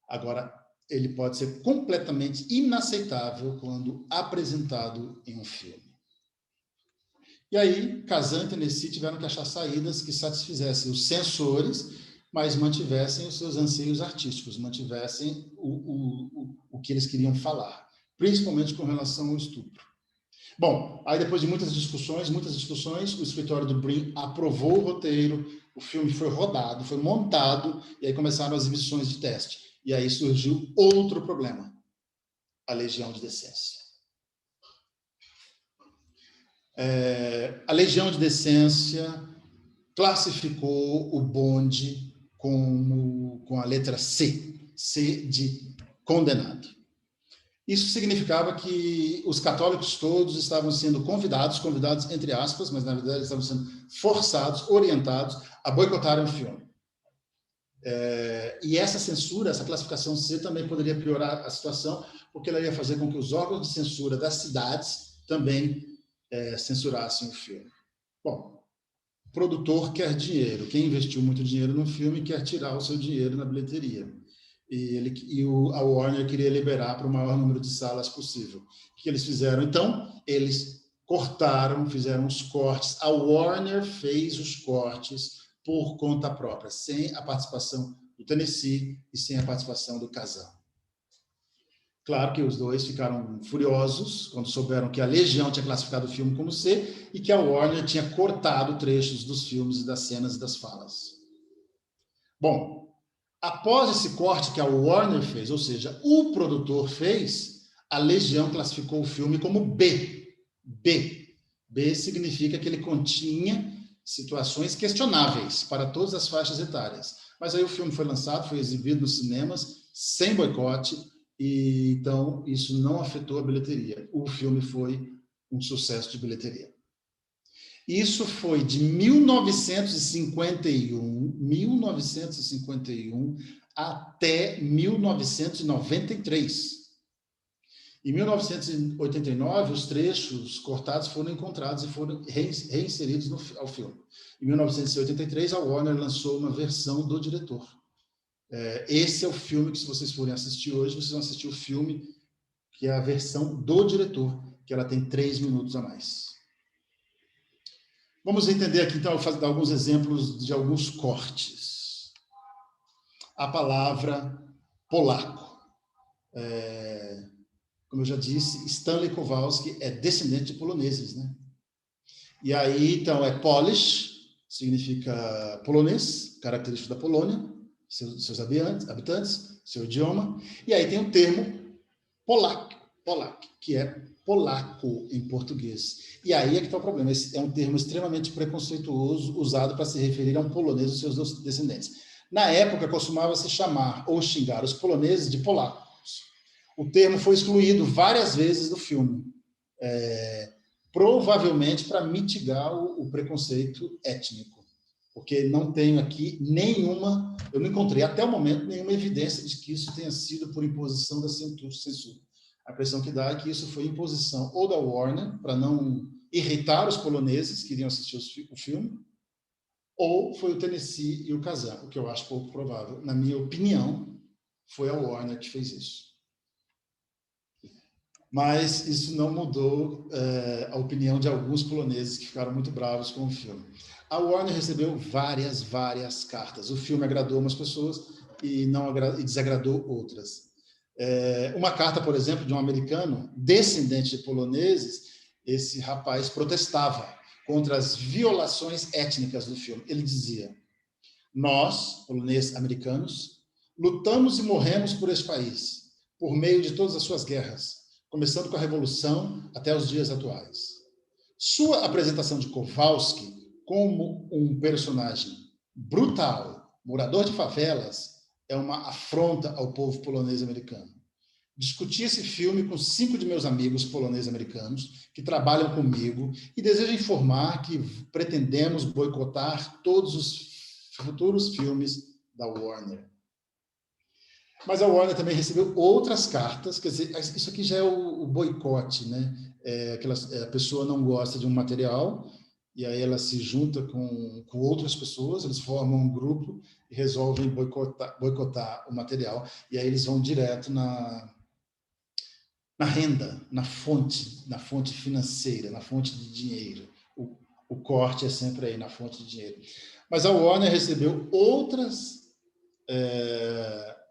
Agora, ele pode ser completamente inaceitável quando apresentado em um filme. E aí, Kazan e Tennessee tiveram que achar saídas que satisfizessem os censores, mas mantivessem os seus anseios artísticos, mantivessem o que eles queriam falar, principalmente com relação ao estupro. Bom, aí depois de muitas discussões, o escritório do Brin aprovou o roteiro, o filme foi rodado, foi montado, e aí começaram as exibições de teste. E aí surgiu outro problema: a Legião de Decência. A Legião de Decência classificou o bonde com a letra C, C de condenado. Isso significava que os católicos todos estavam sendo convidados entre aspas, mas na verdade estavam sendo forçados, orientados a boicotarem o filme. E essa censura, essa classificação C, também poderia piorar a situação, porque ela ia fazer com que os órgãos de censura das cidades também censurassem o filme. Bom, o produtor quer dinheiro. Quem investiu muito dinheiro no filme quer tirar o seu dinheiro na bilheteria. A Warner queria liberar para o maior número de salas possível. O que eles fizeram? Então, eles cortaram, fizeram os cortes. A Warner fez os cortes por conta própria, sem a participação do Tennessee e sem a participação do Kazan. Claro que os dois ficaram furiosos quando souberam que a Legião tinha classificado o filme como C e que a Warner tinha cortado trechos dos filmes e das cenas e das falas. Bom, após esse corte que a Warner fez, ou seja, o produtor fez, a Legião classificou o filme como B. B significa que ele continha situações questionáveis para todas as faixas etárias. Mas aí o filme foi lançado, foi exibido nos cinemas, sem boicote, e então isso não afetou a bilheteria. O filme foi um sucesso de bilheteria. Isso foi de 1951 até 1993. Em 1989, os trechos cortados foram encontrados e foram reinseridos ao filme. Em 1983, a Warner lançou uma versão do diretor. Esse é o filme que, se vocês forem assistir hoje, vocês vão assistir o filme que é a versão do diretor, que ela tem 3 minutos a mais. Vamos entender aqui, então, eu vou dar alguns exemplos de alguns cortes. A palavra polaco. Como eu já disse, Stanley Kowalski é descendente de poloneses, né? E aí, então, Polish, significa polonês, característico da Polônia, seus habitantes, seu idioma. E aí tem o termo polak, que é polaco em português. E aí é que está o problema. Esse é um termo extremamente preconceituoso, usado para se referir a um polonês e seus descendentes. Na época, costumava-se chamar ou xingar os poloneses de polacos. O termo foi excluído várias vezes do filme, provavelmente para mitigar o preconceito étnico, porque não tenho aqui eu não encontrei até o momento nenhuma evidência de que isso tenha sido por imposição da censura. A impressão que dá é que isso foi imposição ou da Warner, para não irritar os poloneses que iriam assistir o filme, ou foi o Tennessee e o Kazan, o que eu acho pouco provável. Na minha opinião, foi a Warner que fez isso. Mas isso não mudou a opinião de alguns poloneses que ficaram muito bravos com o filme. A Warner recebeu várias cartas. O filme agradou umas pessoas e desagradou outras. Uma carta, por exemplo, de um americano descendente de poloneses, esse rapaz protestava contra as violações étnicas do filme. Ele dizia: nós, poloneses americanos, lutamos e morremos por este país, por meio de todas as suas guerras, começando com a Revolução até os dias atuais. Sua apresentação de Kowalski como um personagem brutal, morador de favelas, é uma afronta ao povo polonês-americano. Discuti esse filme com 5 de meus amigos polonês-americanos que trabalham comigo e desejo informar que pretendemos boicotar todos os futuros filmes da Warner. Mas a Warner também recebeu outras cartas, quer dizer, isso aqui já é o boicote, né? A pessoa não gosta de um material e aí ela se junta com outras pessoas, eles formam um grupo e resolvem boicotar o material, e aí eles vão direto na renda, na fonte financeira, na fonte de dinheiro. O corte é sempre aí na fonte de dinheiro. Mas a Warner recebeu outras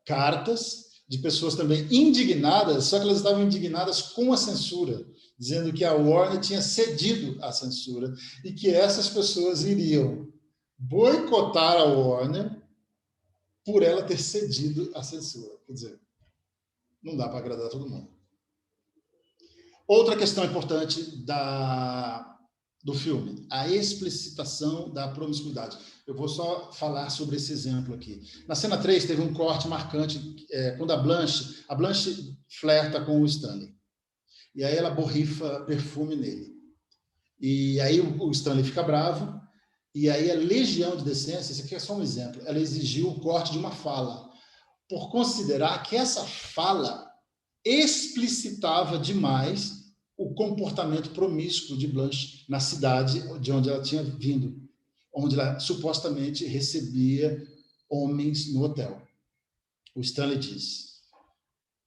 cartas de pessoas também indignadas, só que elas estavam indignadas com a censura, dizendo que a Warner tinha cedido à censura e que essas pessoas iriam boicotar a Warner por ela ter cedido à censura. Quer dizer, não dá para agradar todo mundo. Outra questão importante do filme, a explicitação da promiscuidade. Eu vou só falar sobre esse exemplo aqui. Na cena 3, teve um corte marcante quando a Blanche flerta com o Stanley. E aí ela borrifa perfume nele. E aí o Stanley fica bravo, e aí a Legião de Decência, esse aqui é só um exemplo, ela exigiu o corte de uma fala, por considerar que essa fala explicitava demais o comportamento promíscuo de Blanche na cidade de onde ela tinha vindo, onde ela supostamente recebia homens no hotel. O Stanley diz: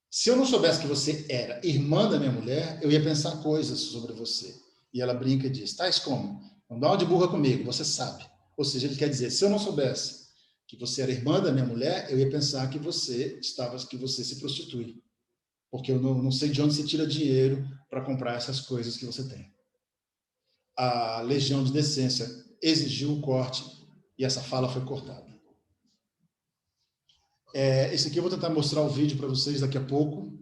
se eu não soubesse que você era irmã da minha mulher, eu ia pensar coisas sobre você. E ela brinca e diz: tais como? Não dá uma de burra comigo, você sabe. Ou seja, ele quer dizer, se eu não soubesse que você era irmã da minha mulher, eu ia pensar que você se prostitui. Porque eu não sei de onde você tira dinheiro para comprar essas coisas que você tem. A Legião de Decência exigiu o corte e essa fala foi cortada. Esse aqui eu vou tentar mostrar o vídeo para vocês daqui a pouco,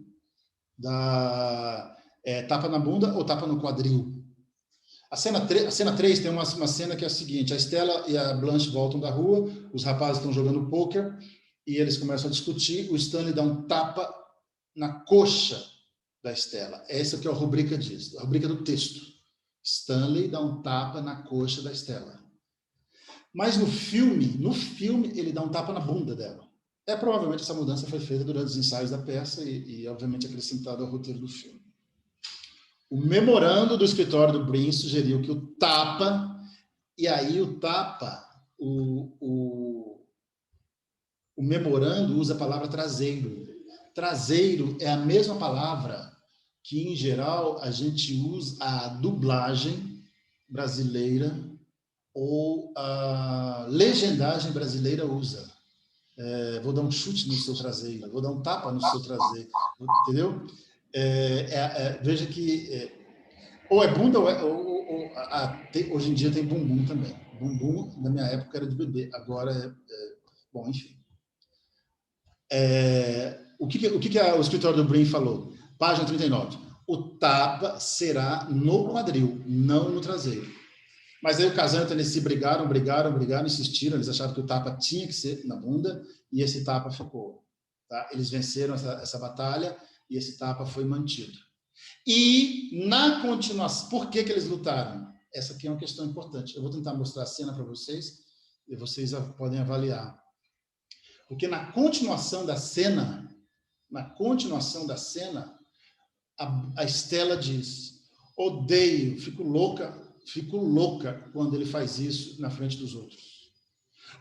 tapa na bunda ou tapa no quadril. A cena 3 tem uma cena que é a seguinte: a Stella e a Blanche voltam da rua, os rapazes estão jogando pôquer e eles começam a discutir, o Stanley dá um tapa na coxa da Stella. Essa que é a rubrica diz, a rubrica do texto. Stanley dá um tapa na coxa da Stella. Mas no filme ele dá um tapa na bunda dela. Provavelmente essa mudança foi feita durante os ensaios da peça e obviamente acrescentada ao roteiro do filme. O memorando do escritório do Brin sugeriu que o tapa, e aí o tapa, o memorando usa a palavra traseiro. Traseiro é a mesma palavra que, em geral, a gente usa a dublagem brasileira ou a legendagem brasileira usa. Vou dar um chute no seu traseiro, vou dar um tapa no seu traseiro, entendeu? Veja que ou é bunda hoje em dia tem bumbum também. Bumbum, na minha época, era de bebê, agora bom, enfim. O que o escritório do Brin falou? Página 39. O tapa será no quadril, não no traseiro. Mas aí o Kazan e o Tennessee brigaram, insistiram, eles achavam que o tapa tinha que ser na bunda e esse tapa ficou. Tá? Eles venceram essa batalha e esse tapa foi mantido. E, na continuação, por que eles lutaram? Essa aqui é uma questão importante. Eu vou tentar mostrar a cena para vocês e vocês podem avaliar. Porque na continuação da cena, a Stella diz: odeio, fico louca quando ele faz isso na frente dos outros.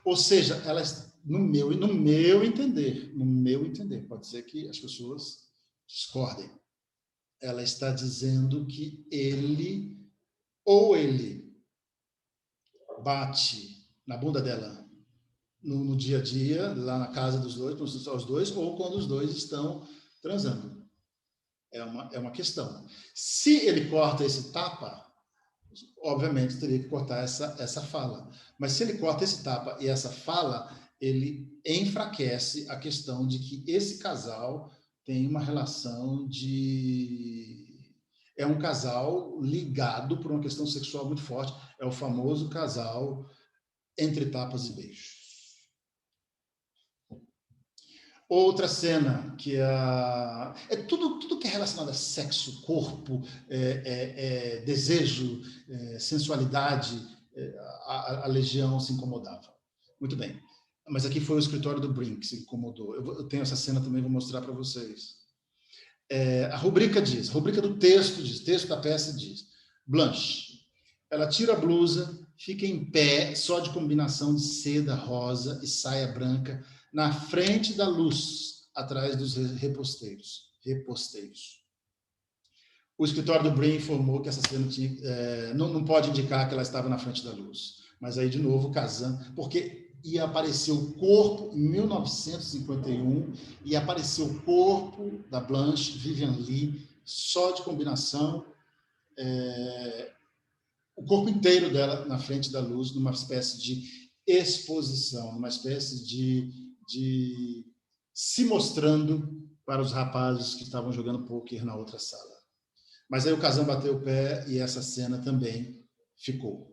Ou seja, ela, no meu entender, pode ser que as pessoas discordem, ela está dizendo que ele bate na bunda dela no dia a dia, lá na casa dos dois, ou quando os dois estão transando. É uma questão. Se ele corta esse tapa, obviamente teria que cortar essa fala. Mas se ele corta esse tapa e essa fala, ele enfraquece a questão de que esse casal tem uma relação é um casal ligado por uma questão sexual muito forte. É o famoso casal entre tapas e beijos. Outra cena que é tudo que é relacionado a sexo, corpo, desejo, sensualidade, a Legião se incomodava. Muito bem. Mas aqui foi o escritório do Brin que se incomodou. Eu tenho essa cena também, vou mostrar para vocês. A rubrica do texto diz, texto da peça diz, Blanche, ela tira a blusa, fica em pé, só de combinação de seda rosa e saia branca, na frente da luz, atrás dos reposteiros. O escritório do Brin informou que essa cena não pode indicar que ela estava na frente da luz. Mas aí, de novo, Kazan, porque ia aparecer o corpo em 1951, ia aparecer o corpo da Blanche Vivian Leigh, só de combinação, o corpo inteiro dela na frente da luz, numa espécie de exposição, numa espécie de se mostrando para os rapazes que estavam jogando pôquer na outra sala. Mas aí o Kazan bateu o pé e essa cena também ficou.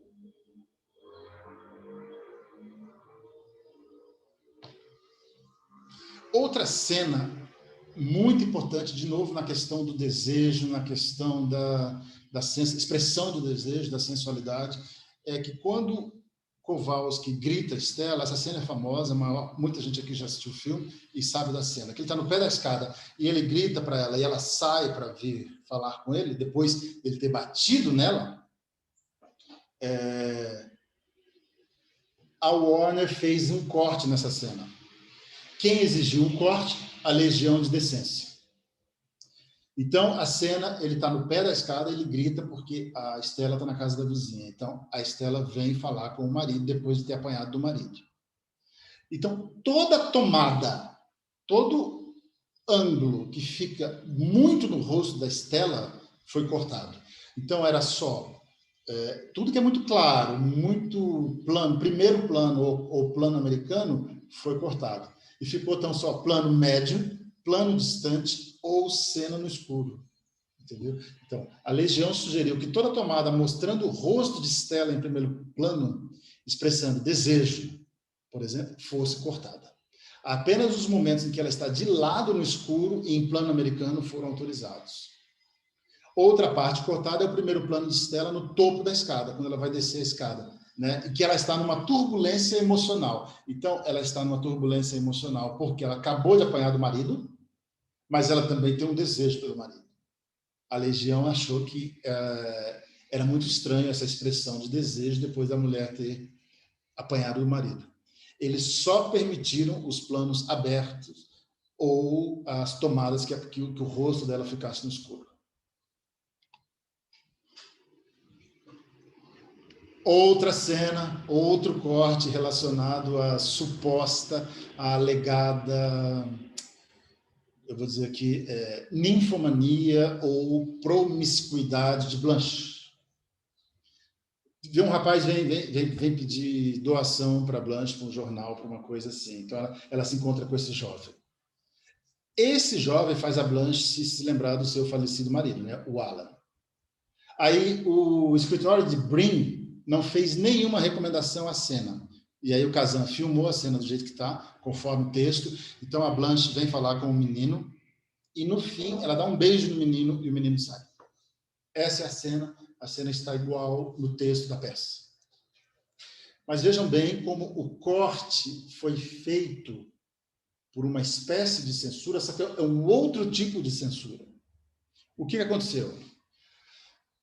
Outra cena muito importante, de novo, na questão do desejo, na questão da expressão do desejo, da sensualidade, é que quando Kowalski grita Stella, essa cena é famosa, muita gente aqui já assistiu o filme e sabe da cena, que ele está no pé da escada e ele grita para ela e ela sai para vir falar com ele, depois dele ter batido nela. A Warner fez um corte nessa cena. Quem exigiu um corte? A Legião de Decência. Então, a cena, ele está no pé da escada, ele grita porque a Stella está na casa da vizinha. Então, a Stella vem falar com o marido depois de ter apanhado do marido. Então, toda tomada, todo ângulo que fica muito no rosto da Stella foi cortado. Então, era só tudo que é muito claro, muito plano, primeiro plano ou plano americano, foi cortado. E ficou tão só plano médio, plano distante ou cena no escuro. Entendeu? Então, a Legião sugeriu que toda tomada mostrando o rosto de Stella em primeiro plano, expressando desejo, por exemplo, fosse cortada. Apenas os momentos em que ela está de lado no escuro e em plano americano foram autorizados. Outra parte cortada é o primeiro plano de Stella no topo da escada, quando ela vai descer a escada, né? E que ela está numa turbulência emocional. Então, ela está numa turbulência emocional porque ela acabou de apanhar do marido, mas ela também tem um desejo pelo marido. A Legião achou que era muito estranho essa expressão de desejo depois da mulher ter apanhado o marido. Eles só permitiram os planos abertos ou as tomadas que o rosto dela ficasse no escuro. Outra cena, outro corte relacionado à suposta, à alegada, eu vou dizer aqui, ninfomania ou promiscuidade de Blanche. Um rapaz vem pedir doação para Blanche, para um jornal, para uma coisa assim. Então, ela se encontra com esse jovem. Esse jovem faz a Blanche se lembrar do seu falecido marido, né? O Alan. Aí, o escritório de Brin não fez nenhuma recomendação à cena. E aí o Kazan filmou a cena do jeito que está, conforme o texto. Então, a Blanche vem falar com o menino e, no fim, ela dá um beijo no menino e o menino sai. Essa é a cena está igual no texto da peça. Mas vejam bem como o corte foi feito por uma espécie de censura, só que é um outro tipo de censura. O que aconteceu?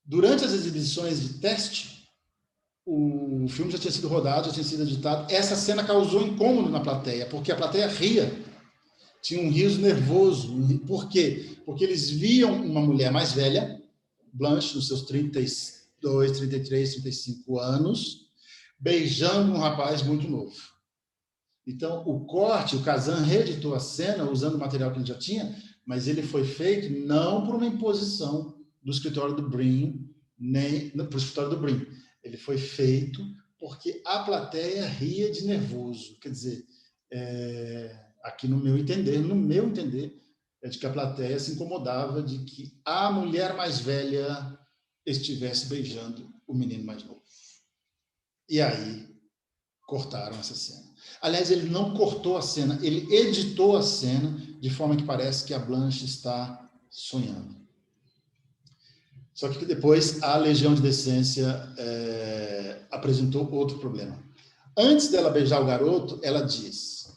Durante as exibições de teste, o filme já tinha sido rodado, já tinha sido editado. Essa cena causou incômodo na plateia, porque a plateia ria. Tinha um riso nervoso. Por quê? Porque eles viam uma mulher mais velha, Blanche, nos seus 32, 33, 35 anos, beijando um rapaz muito novo. Então, o corte, o Kazan reeditou a cena usando o material que ele já tinha, mas ele foi feito não por uma imposição do escritório do Brin, nem para o escritório do Brin. Ele foi feito porque a plateia ria de nervoso. Quer dizer, aqui no meu entender, é de que a plateia se incomodava de que a mulher mais velha estivesse beijando o menino mais novo. E aí cortaram essa cena. Aliás, ele não cortou a cena, ele editou a cena de forma que parece que a Blanche está sonhando. Só que depois a Legião de Decência apresentou outro problema. Antes dela beijar o garoto, ela diz: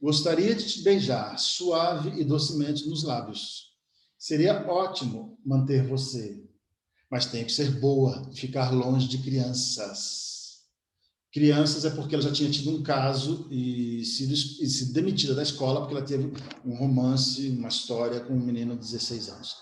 gostaria de te beijar suave e docemente nos lábios. Seria ótimo manter você, mas tem que ser boa e ficar longe de crianças. Crianças é porque ela já tinha tido um caso e sido demitida da escola porque ela teve um romance, uma história com um menino de 16 anos.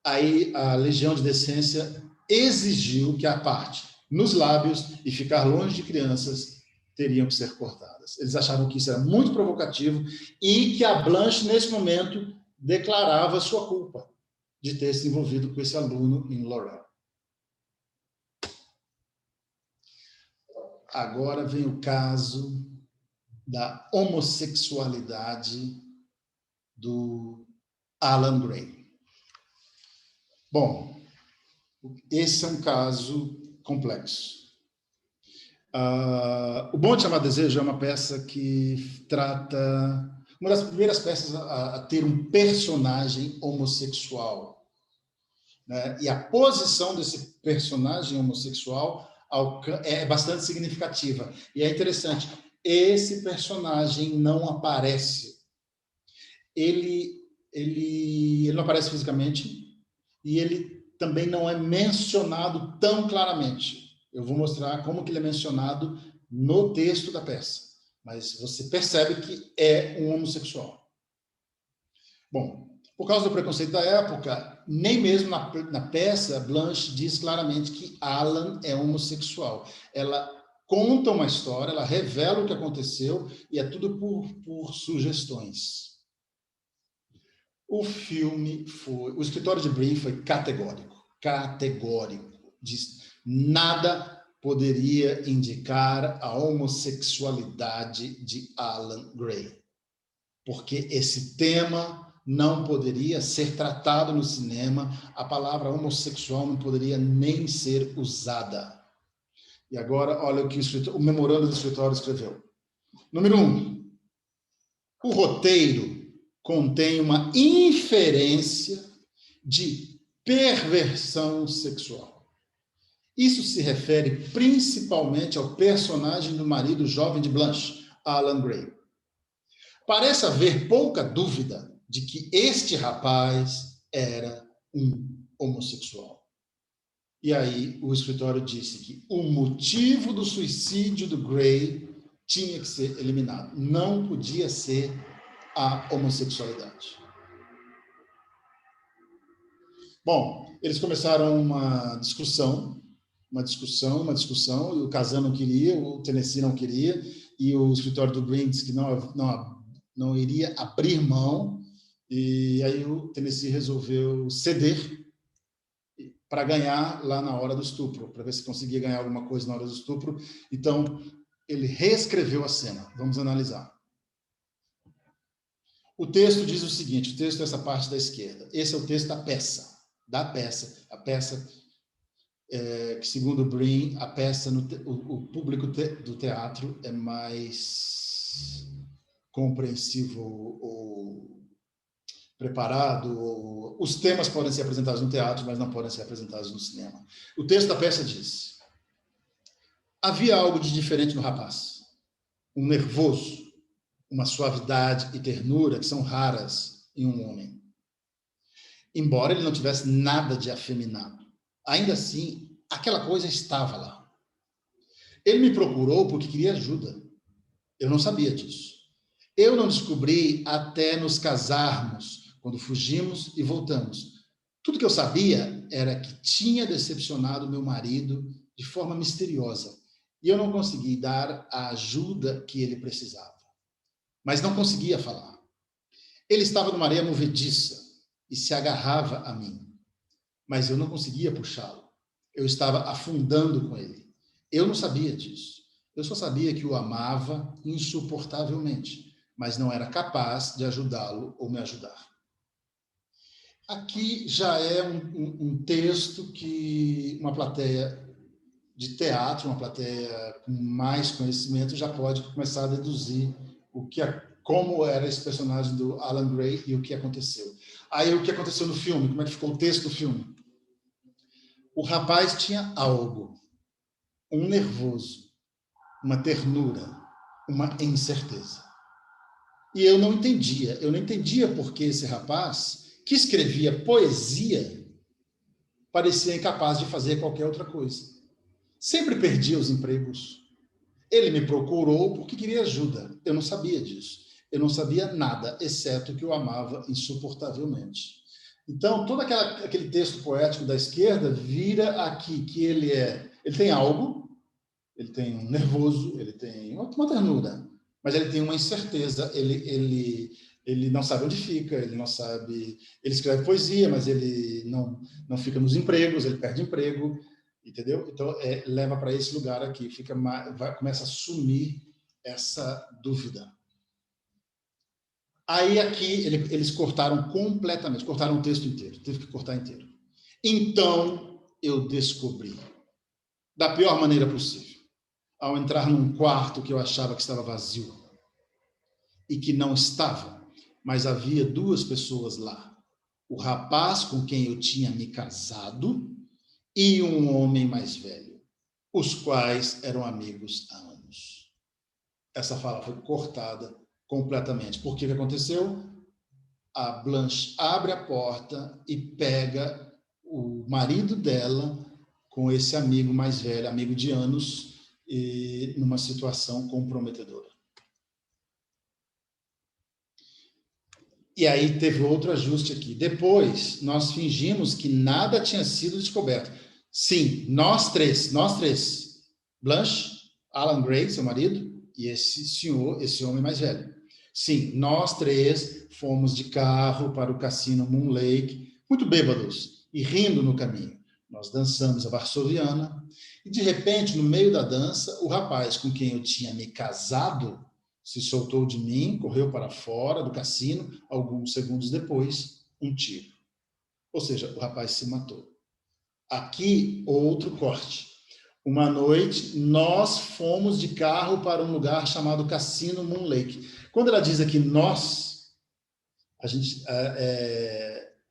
Aí a Legião de Decência exigiu que a parte nos lábios e ficar longe de crianças teriam que ser cortadas. Eles achavam que isso era muito provocativo e que a Blanche, nesse momento, declarava sua culpa de ter se envolvido com esse aluno em Laurel. Agora vem o caso da homossexualidade do Alan Gray. Bom, esse é um caso complexo. O Bonde Chamado Desejo é uma peça que trata... uma das primeiras peças a ter um personagem homossexual, né? E a posição desse personagem homossexual é bastante significativa. E é interessante, esse personagem não aparece. Ele não aparece fisicamente e ele também não é mencionado tão claramente. Eu vou mostrar como que ele é mencionado no texto da peça. Mas você percebe que é um homossexual. Bom, por causa do preconceito da época, nem mesmo na peça, Blanche diz claramente que Alan é homossexual. Ela conta uma história, ela revela o que aconteceu e é tudo por sugestões. O escritório de Brie foi categórico. Diz, nada poderia indicar a homossexualidade de Alan Gray, porque esse tema não poderia ser tratado no cinema, a palavra homossexual não poderia nem ser usada. E agora, olha o que o memorando do escritório escreveu. Número 1. O roteiro contém uma inferência de perversão sexual. Isso se refere principalmente ao personagem do marido jovem de Blanche, Alan Gray. Parece haver pouca dúvida de que este rapaz era um homossexual. E aí o escritório disse que o motivo do suicídio do Gray tinha que ser eliminado. Não podia ser a homossexualidade. Bom, eles começaram uma discussão, e o Kazan não queria, o Tennessee não queria, e o escritório do Green disse que não iria abrir mão, e aí o Tennessee resolveu ceder para ganhar lá na hora do estupro, para ver se conseguia ganhar alguma coisa na hora do estupro. Então, ele reescreveu a cena. Vamos analisar. O texto diz o seguinte, o texto dessa parte da esquerda. Esse é o texto da peça. A peça que, segundo Brin, a peça, o público do teatro é mais compreensivo ou preparado. Os temas podem ser apresentados no teatro, mas não podem ser apresentados no cinema. O texto da peça diz: havia algo de diferente no rapaz. Um nervoso, uma suavidade e ternura que são raras em um homem. Embora ele não tivesse nada de afeminado, ainda assim, aquela coisa estava lá. Ele me procurou porque queria ajuda. Eu não sabia disso. Eu não descobri até nos casarmos, quando fugimos e voltamos. Tudo que eu sabia era que tinha decepcionado meu marido de forma misteriosa e eu não consegui dar a ajuda que ele precisava. Mas não conseguia falar. Ele estava numa areia movediça e se agarrava a mim, mas eu não conseguia puxá-lo. Eu estava afundando com ele. Eu não sabia disso. Eu só sabia que o amava insuportavelmente, mas não era capaz de ajudá-lo ou me ajudar. Aqui já é um texto que uma plateia de teatro, uma plateia com mais conhecimento, já pode começar a deduzir como era esse personagem do Alan Gray e o que aconteceu. Aí, o que aconteceu no filme? Como é que ficou o texto do filme? O rapaz tinha algo, um nervoso, uma ternura, uma incerteza. E eu não entendia por que esse rapaz, que escrevia poesia, parecia incapaz de fazer qualquer outra coisa. Sempre perdia os empregos. Ele me procurou porque queria ajuda. Eu não sabia disso. Eu não sabia nada, exceto que eu amava insuportavelmente. Então, todo aquele texto poético da esquerda vira aqui que ele tem algo, ele tem um nervoso, ele tem uma ternura, mas ele tem uma incerteza, ele não sabe onde fica, ele não sabe... Ele escreve poesia, mas ele não fica nos empregos, ele perde emprego, entendeu? Então, leva para esse lugar aqui, começa a sumir essa dúvida. Aí, aqui, eles cortaram completamente, cortaram o texto inteiro, teve que cortar inteiro. Então, eu descobri, da pior maneira possível, ao entrar num quarto que eu achava que estava vazio, e que não estava, mas havia 2 pessoas lá. O rapaz com quem eu tinha me casado e um homem mais velho, os quais eram amigos há anos. Essa fala foi cortada completamente. Por que aconteceu? A Blanche abre a porta e pega o marido dela com esse amigo mais velho, amigo de anos, e numa situação comprometedora. E aí teve outro ajuste aqui. Depois, nós fingimos que nada tinha sido descoberto. Sim, nós três. Blanche, Alan Gray, seu marido, e esse homem mais velho. Sim, nós 3 fomos de carro para o cassino Moon Lake, muito bêbados, e rindo no caminho. Nós dançamos a varsoviana, e de repente, no meio da dança, o rapaz com quem eu tinha me casado se soltou de mim, correu para fora do cassino, alguns segundos depois, um tiro. Ou seja, o rapaz se matou. Aqui, outro corte. Uma noite, nós fomos de carro para um lugar chamado Cassino Moon Lake. Quando ela diz aqui nós,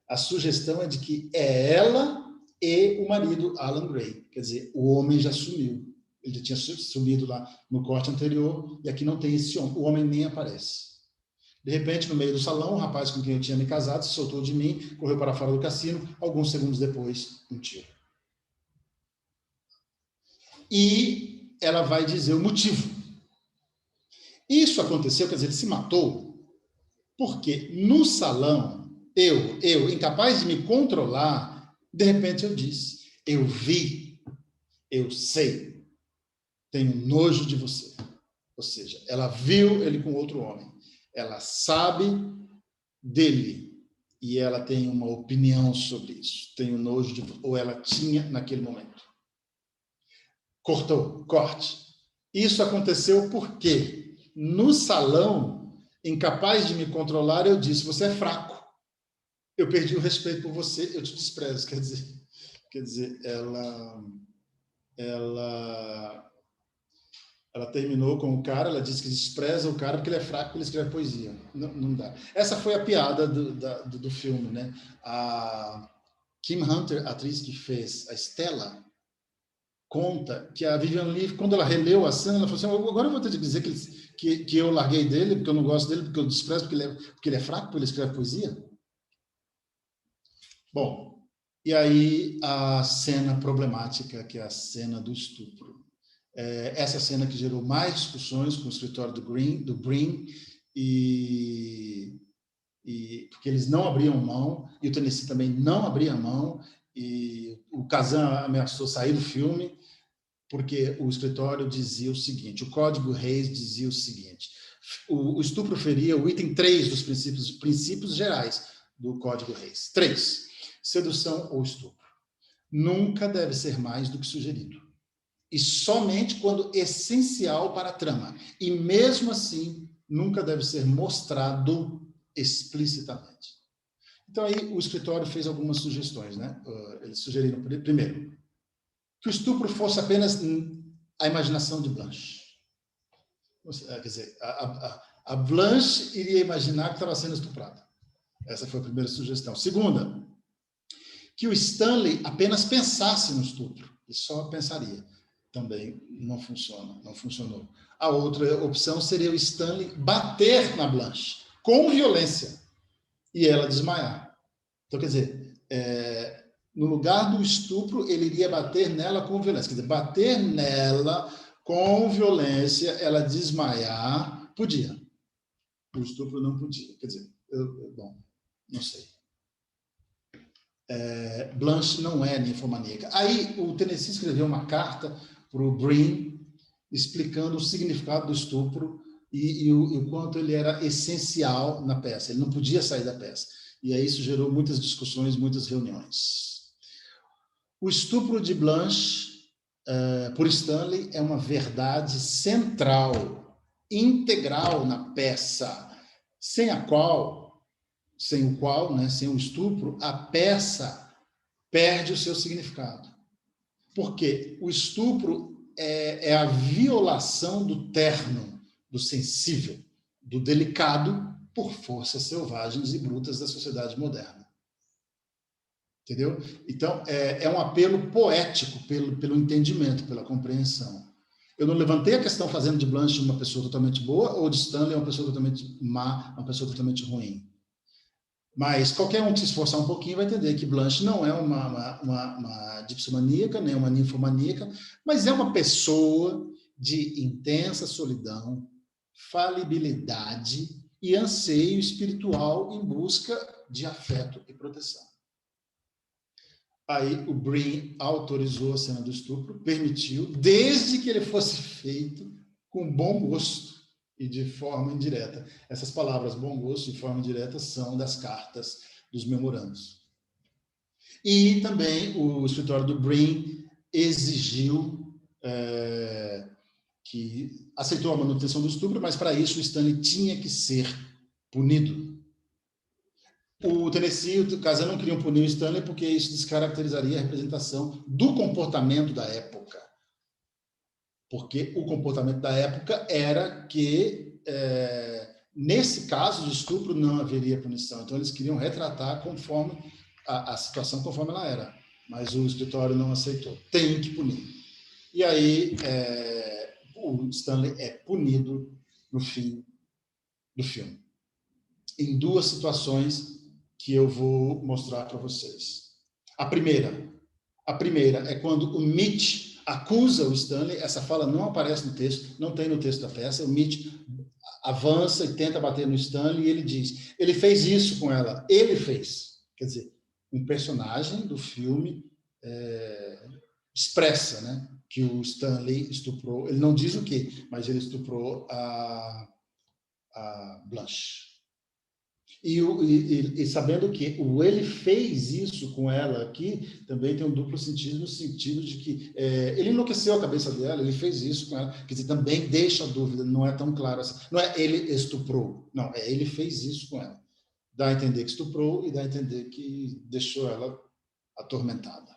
a sugestão é de que é ela e o marido, Alan Gray. Quer dizer, o homem já sumiu. Ele já tinha sumido lá no corte anterior, e aqui não tem esse homem. O homem nem aparece. De repente, no meio do salão, o rapaz com quem eu tinha me casado se soltou de mim, correu para fora do cassino, alguns segundos depois, um tiro. E ela vai dizer o motivo. Isso aconteceu, quer dizer, ele se matou, porque no salão, eu, incapaz de me controlar, de repente eu disse, eu vi, eu sei, tenho nojo de você. Ou seja, ela viu ele com outro homem. Ela sabe dele e ela tem uma opinião sobre isso. Tenho nojo de você. Ou ela tinha naquele momento. Cortou, corte. Isso aconteceu porque no salão, incapaz de me controlar, eu disse, você é fraco. Eu perdi o respeito por você, eu te desprezo. Quer dizer, ela terminou com o cara, ela disse que despreza o cara porque ele é fraco, porque ele escreve poesia. Não dá. Essa foi a piada do filme, né? A Kim Hunter, a atriz que fez a Stella, conta que a Vivian Leigh, quando ela releu a cena, ela falou assim, agora eu vou ter que dizer que eu larguei dele, porque eu não gosto dele, porque eu desprezo, porque ele é fraco, porque ele escreve poesia. Bom, e aí a cena problemática, que é a cena do estupro. Essa cena que gerou mais discussões com o escritório do Green, porque eles não abriam mão, e o Tennessee também não abria mão, e o Kazan ameaçou sair do filme, porque o escritório dizia o seguinte, o Código Reis dizia o seguinte, o estupro feria o item 3 dos princípios gerais do Código Reis. 3, sedução ou estupro. Nunca deve ser mais do que sugerido. E somente quando essencial para a trama. E mesmo assim, nunca deve ser mostrado explicitamente. Então, aí o escritório fez algumas sugestões, né? Eles sugeriram, primeiro, que o estupro fosse apenas a imaginação de Blanche. Quer dizer, a Blanche iria imaginar que estava sendo estuprada. Essa foi a primeira sugestão. Segunda, que o Stanley apenas pensasse no estupro, e só pensaria. Também não funciona, não funcionou. A outra opção seria o Stanley bater na Blanche, com violência, e ela desmaiar. Então, quer dizer, no lugar do estupro, ele iria bater nela com violência. Quer dizer, bater nela com violência, ela desmaiar, podia. O estupro não podia. Quer dizer, bom, não sei. Blanche não é ninfomaníaca. Aí o Tennessee escreveu uma carta para o Breen explicando o significado do estupro e o quanto ele era essencial na peça. Ele não podia sair da peça. E aí isso gerou muitas discussões, muitas reuniões. O estupro de Blanche por Stanley é uma verdade central, integral na peça, sem o qual, né, sem o estupro, a peça perde o seu significado. Porque o estupro é a violação do terno, do sensível, do delicado, por forças selvagens e brutas da sociedade moderna. Entendeu? Então, é um apelo poético pelo entendimento, pela compreensão. Eu não levantei a questão fazendo de Blanche uma pessoa totalmente boa ou de Stanley uma pessoa totalmente má, uma pessoa totalmente ruim. Mas qualquer um que se esforçar um pouquinho vai entender que Blanche não é uma dipsomaníaca, nem uma ninfomaníaca, mas é uma pessoa de intensa solidão, falibilidade e anseio espiritual em busca de afeto e proteção. Aí o Breen autorizou a cena do estupro, permitiu, desde que ele fosse feito com bom gosto e de forma indireta. Essas palavras, bom gosto e de forma indireta, são das cartas dos memorandos. E também o escritório do Breen exigiu que aceitou a manutenção do estupro, mas para isso o Stanley tinha que ser punido. O Tennessee e o Kazan não queriam punir o Stanley porque isso descaracterizaria a representação do comportamento da época. Porque o comportamento da época era que, nesse caso de estupro, não haveria punição. Então, eles queriam retratar conforme a situação conforme ela era. Mas o escritório não aceitou. Tem que punir. E aí, o Stanley é punido no fim do filme. Em duas situações que eu vou mostrar para vocês. A primeira é quando o Mitch acusa o Stanley, essa fala não aparece no texto, não tem no texto da peça, o Mitch avança e tenta bater no Stanley e ele diz, ele fez isso com ela, ele fez. Quer dizer, um personagem do filme expressa, né, que o Stanley estuprou, ele não diz o quê, mas ele estuprou a Blanche. E sabendo que ele fez isso com ela aqui, também tem um duplo sentido, no sentido de que ele enlouqueceu a cabeça dela, ele fez isso com ela, quer dizer, também deixa a dúvida, não é tão claro assim. Não é ele estuprou, não, ele fez isso com ela. Dá a entender que estuprou e dá a entender que deixou ela atormentada.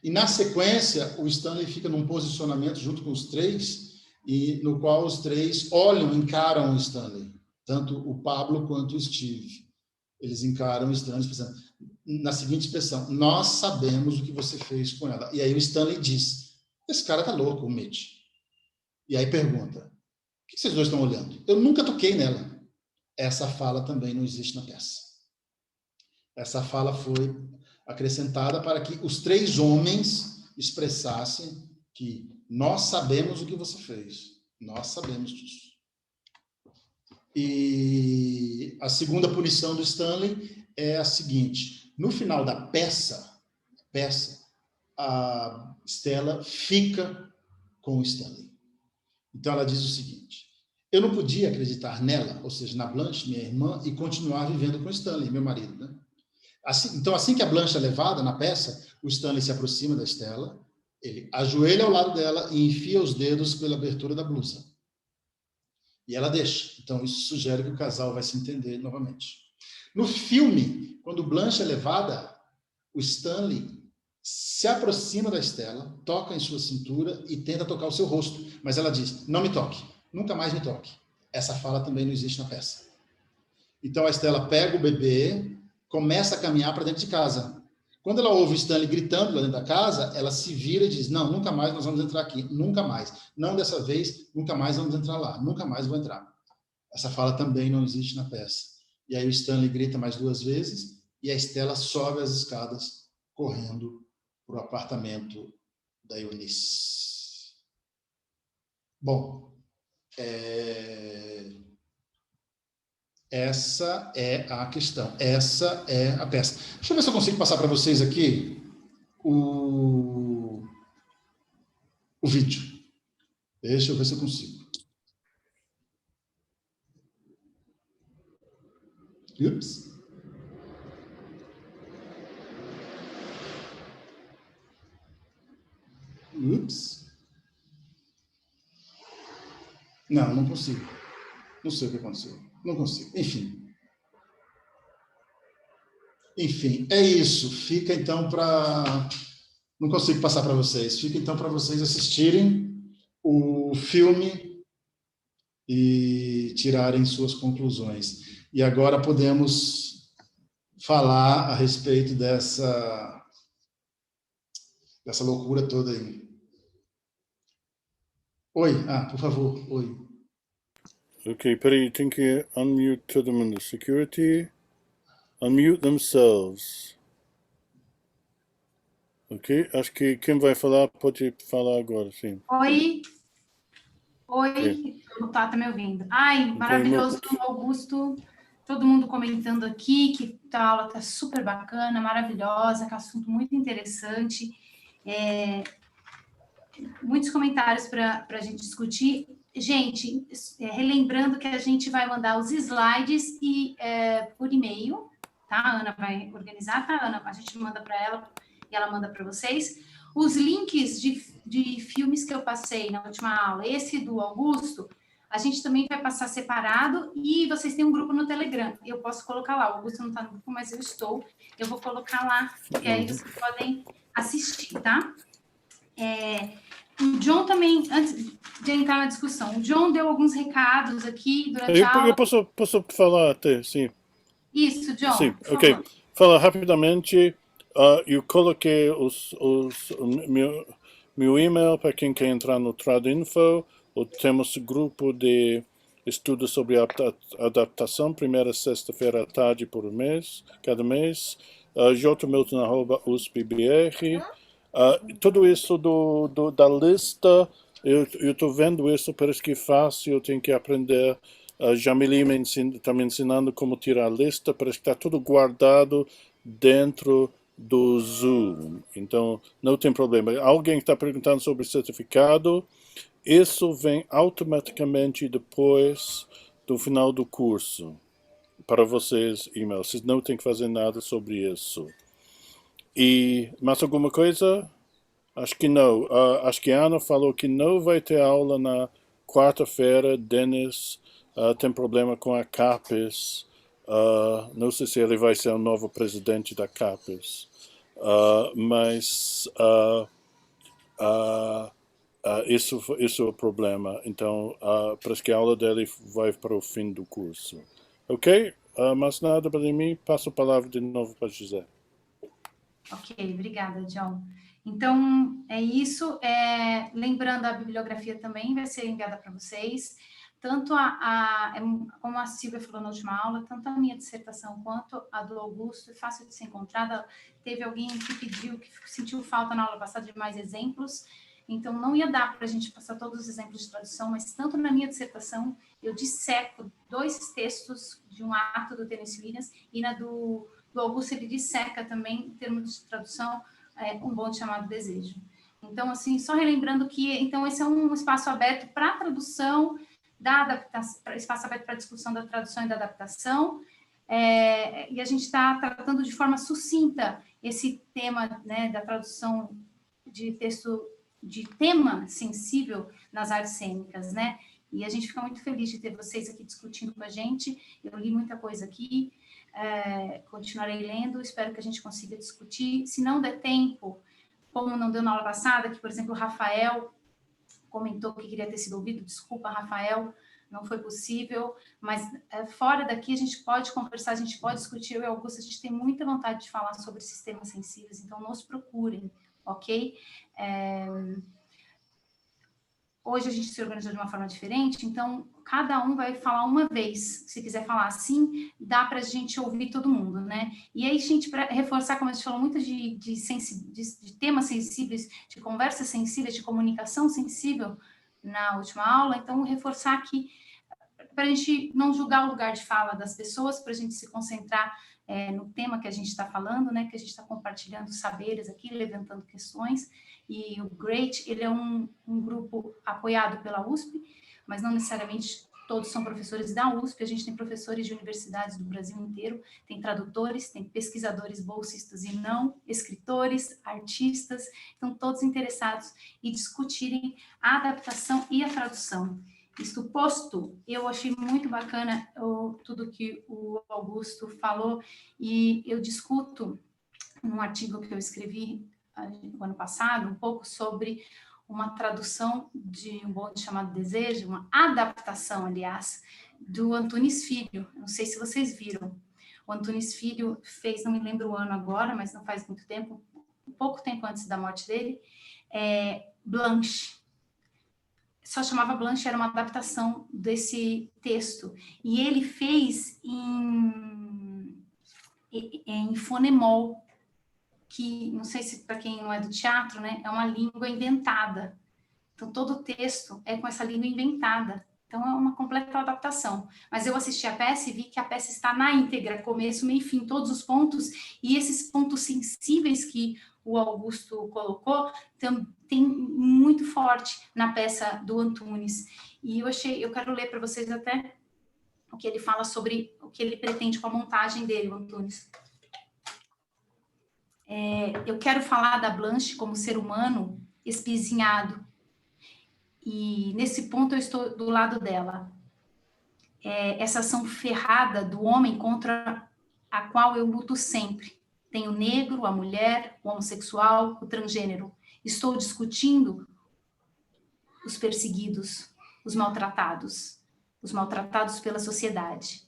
E na sequência, o Stanley fica num posicionamento junto com os três, e no qual os três encaram o Stanley. Tanto o Pablo quanto o Steve. Eles encaram o Stanley pensando, na seguinte expressão, nós sabemos o que você fez com ela. E aí o Stanley diz, esse cara tá louco, o Mitch. E aí pergunta, o que vocês dois estão olhando? Eu nunca toquei nela. Essa fala também não existe na peça. Essa fala foi acrescentada para que os três homens expressassem que nós sabemos o que você fez. Nós sabemos disso. E a segunda punição do Stanley é a seguinte, no final da peça, a Stella fica com o Stanley. Então ela diz o seguinte, eu não podia acreditar nela, ou seja, na Blanche, minha irmã, e continuar vivendo com o Stanley, meu marido, né? Então, assim que a Blanche é levada na peça, o Stanley se aproxima da Stella, ele ajoelha ao lado dela e enfia os dedos pela abertura da blusa. E ela deixa. Então, isso sugere que o casal vai se entender novamente. No filme, quando Blanche é levada, o Stanley se aproxima da Stella, toca em sua cintura e tenta tocar o seu rosto. Mas ela diz, não me toque, nunca mais me toque. Essa fala também não existe na peça. Então a Stella pega o bebê, começa a caminhar para dentro de casa. Quando ela ouve o Stanley gritando lá dentro da casa, ela se vira e diz, não, nunca mais nós vamos entrar aqui, nunca mais. Não dessa vez, nunca mais vamos entrar lá, nunca mais vou entrar. Essa fala também não existe na peça. E aí o Stanley grita mais 2 vezes e a Stella sobe as escadas correndo para o apartamento da Eunice. Bom, essa é a questão, essa é a peça. Deixa eu ver se eu consigo passar para vocês aqui o vídeo. Deixa eu ver se eu consigo. Ups. Ups. Não consigo. Não sei o que aconteceu. Não consigo. Enfim, é isso. Fica então para... Não consigo passar para vocês. Fica então para vocês assistirem o filme e tirarem suas conclusões. E agora podemos falar a respeito dessa loucura toda aí. Oi, por favor, oi. Ok, peraí, tem que unmute todo mundo. Security, unmute themselves. Ok, acho que quem vai falar pode falar agora, sim. Oi, o Tá me ouvindo. Ai, maravilhoso, Augusto, todo mundo comentando aqui que a aula está super bacana, maravilhosa, que é um assunto muito interessante. Muitos comentários para a gente discutir. Gente, relembrando que a gente vai mandar os slides por e-mail, tá? A Ana vai organizar, tá, Ana? A gente manda para ela e ela manda para vocês. Os links de filmes que eu passei na última aula, esse do Augusto, a gente também vai passar separado e vocês têm um grupo no Telegram. Eu posso colocar lá, o Augusto não está no grupo, mas eu estou. Eu vou colocar lá, porque aí vocês podem assistir, tá? O John também, antes de entrar na discussão, o John deu alguns recados aqui durante a aula. Eu posso falar até, sim. Isso, John. Sim, ok. Fala rapidamente. Eu coloquei meu e-mail para quem quer entrar no Tradinfo. Temos grupo de estudos sobre adaptação, primeira sexta-feira à tarde por mês, cada mês. jmilton@uspbr. Tudo isso da lista, eu estou vendo isso, parece que é fácil, eu tenho que aprender. Jamili está me ensinando como tirar a lista, parece que está tudo guardado dentro do Zoom. Então, não tem problema. Alguém está perguntando sobre certificado, isso vem automaticamente depois do final do curso, para vocês, e-mail. Vocês não têm que fazer nada sobre isso. E mais alguma coisa? Acho que não. Acho que a Ana falou que não vai ter aula na quarta-feira. Denis tem problema com a CAPES. Não sei se ele vai ser o novo presidente da CAPES. Mas isso é o problema. Então, parece que a aula dele vai para o fim do curso. Ok? Mais nada para mim. Passo a palavra de novo para José. Ok, obrigada, John. Então, é isso. Lembrando, a bibliografia também vai ser enviada para vocês. Tanto como a Silvia falou na última aula, tanto a minha dissertação quanto a do Augusto é fácil de ser encontrada. Teve alguém que pediu, que sentiu falta na aula passada de mais exemplos. Então, não ia dar para a gente passar todos os exemplos de tradução, mas tanto na minha dissertação, eu disseco 2 textos de um ato do Tennessee Williams, e na do Augusto, ele disseca também, em termos de tradução, um bonde chamado Desejo. Então, assim, só relembrando que, então, esse é um espaço aberto para a tradução, da adaptação, espaço aberto para a discussão da tradução e da adaptação, e a gente está tratando de forma sucinta esse tema, né, da tradução de texto, de tema sensível nas artes cênicas, né? E a gente fica muito feliz de ter vocês aqui discutindo com a gente. Eu li muita coisa aqui, continuarei lendo, espero que a gente consiga discutir. Se não der tempo, como não deu na aula passada, que, por exemplo, o Rafael comentou que queria ter sido ouvido. Desculpa, Rafael, não foi possível, mas fora daqui a gente pode conversar, a gente pode discutir. Eu e Augusto, a gente tem muita vontade de falar sobre sistemas sensíveis, então nos procurem, ok? Hoje a gente se organizou de uma forma diferente, então cada um vai falar uma vez. Se quiser falar assim, dá para a gente ouvir todo mundo, né? E aí, gente, para reforçar, como a gente falou muito de temas sensíveis, de conversas sensíveis, de comunicação sensível na última aula, então reforçar aqui para a gente não julgar o lugar de fala das pessoas, para a gente se concentrar no tema que a gente está falando, né? Que a gente está compartilhando saberes aqui, levantando questões. E o GREAT, ele é um grupo apoiado pela USP, mas não necessariamente todos são professores da USP, a gente tem professores de universidades do Brasil inteiro, tem tradutores, tem pesquisadores bolsistas e não, escritores, artistas, então todos interessados em discutirem a adaptação e a tradução. Isto posto, eu achei muito bacana tudo que o Augusto falou, e eu discuto num artigo que eu escrevi no ano passado, um pouco sobre uma tradução de um bonde chamado Desejo, uma adaptação, aliás, do Antunes Filho. Não sei se vocês viram. O Antunes Filho fez, não me lembro o ano agora, mas não faz muito tempo, pouco tempo antes da morte dele, Blanche. Só chamava Blanche, era uma adaptação desse texto. E ele fez em fonemol, que, não sei se para quem não é do teatro, né, é uma língua inventada. Então, todo o texto é com essa língua inventada. Então, é uma completa adaptação. Mas eu assisti a peça e vi que a peça está na íntegra, começo, meio e fim, todos os pontos, e esses pontos sensíveis que o Augusto colocou, tem muito forte na peça do Antunes. E eu quero ler para vocês até o que ele fala sobre o que ele pretende com a montagem dele, o Antunes. Eu quero falar da Blanche como ser humano espizinhado, e nesse ponto eu estou do lado dela. Essa ação ferrada do homem contra a qual eu luto sempre. Tem o negro, a mulher, o homossexual, o transgênero. Estou discutindo os perseguidos, os maltratados pela sociedade.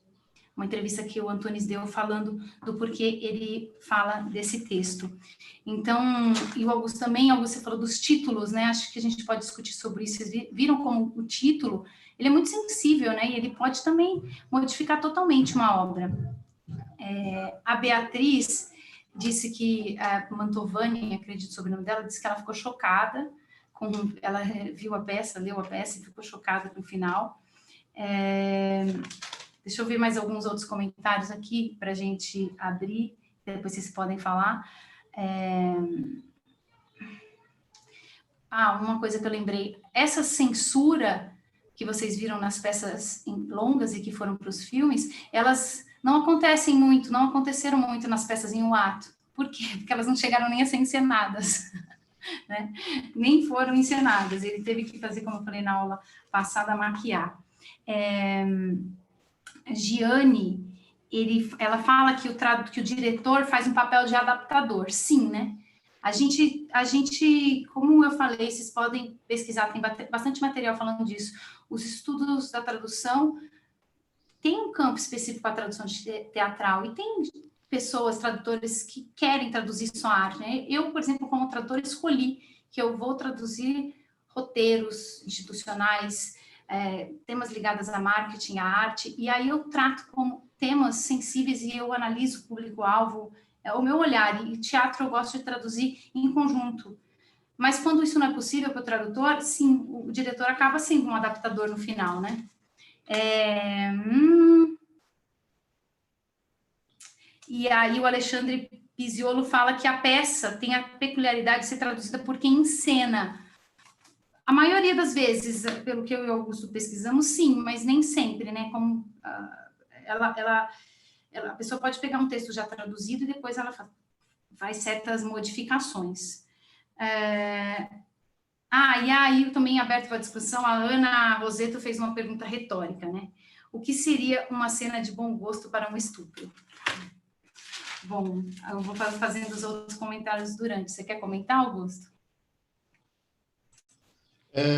Uma entrevista que o Antunes deu falando do porquê ele fala desse texto. Então, e o Augusto também, você falou dos títulos, né? Acho que a gente pode discutir sobre isso. Vocês viram como o título, ele é muito sensível, né? E ele pode também modificar totalmente uma obra. A Beatriz disse que, a Mantovani, acredito sobre o nome dela, disse que ela ficou chocada, ela viu a peça, leu a peça e ficou chocada com o final. Deixa eu ver mais alguns outros comentários aqui para a gente abrir, depois vocês podem falar. Uma coisa que eu lembrei, essa censura que vocês viram nas peças longas e que foram para os filmes, elas não aconteceram muito nas peças em um ato. Por quê? Porque elas não chegaram nem a ser encenadas, né? Nem foram encenadas. Ele teve que fazer, como eu falei na aula passada, maquiar. Gianni, ela fala que o diretor faz um papel de adaptador. Sim, né? A gente, como eu falei, vocês podem pesquisar, tem bastante material falando disso. Os estudos da tradução tem um campo específico para a tradução teatral, e tem pessoas, tradutores, que querem traduzir só arte, né? Eu, por exemplo, como tradutora, escolhi que eu vou traduzir roteiros institucionais, temas ligados a marketing, à arte, e aí eu trato como temas sensíveis e eu analiso o público-alvo, o meu olhar, e teatro eu gosto de traduzir em conjunto. Mas quando isso não é possível para o tradutor, sim, o diretor acaba sendo um adaptador no final, né? E aí o Alexandre Pisiolo fala que a peça tem a peculiaridade de ser traduzida por quem encena. A maioria das vezes, pelo que eu e o Augusto pesquisamos, sim, mas nem sempre, né? Como a pessoa pode pegar um texto já traduzido e depois ela faz certas modificações. E aí, também aberto para discussão, a Ana Roseto fez uma pergunta retórica, né? O que seria uma cena de bom gosto para um estupro? Bom, eu vou fazendo os outros comentários durante. Você quer comentar, Augusto?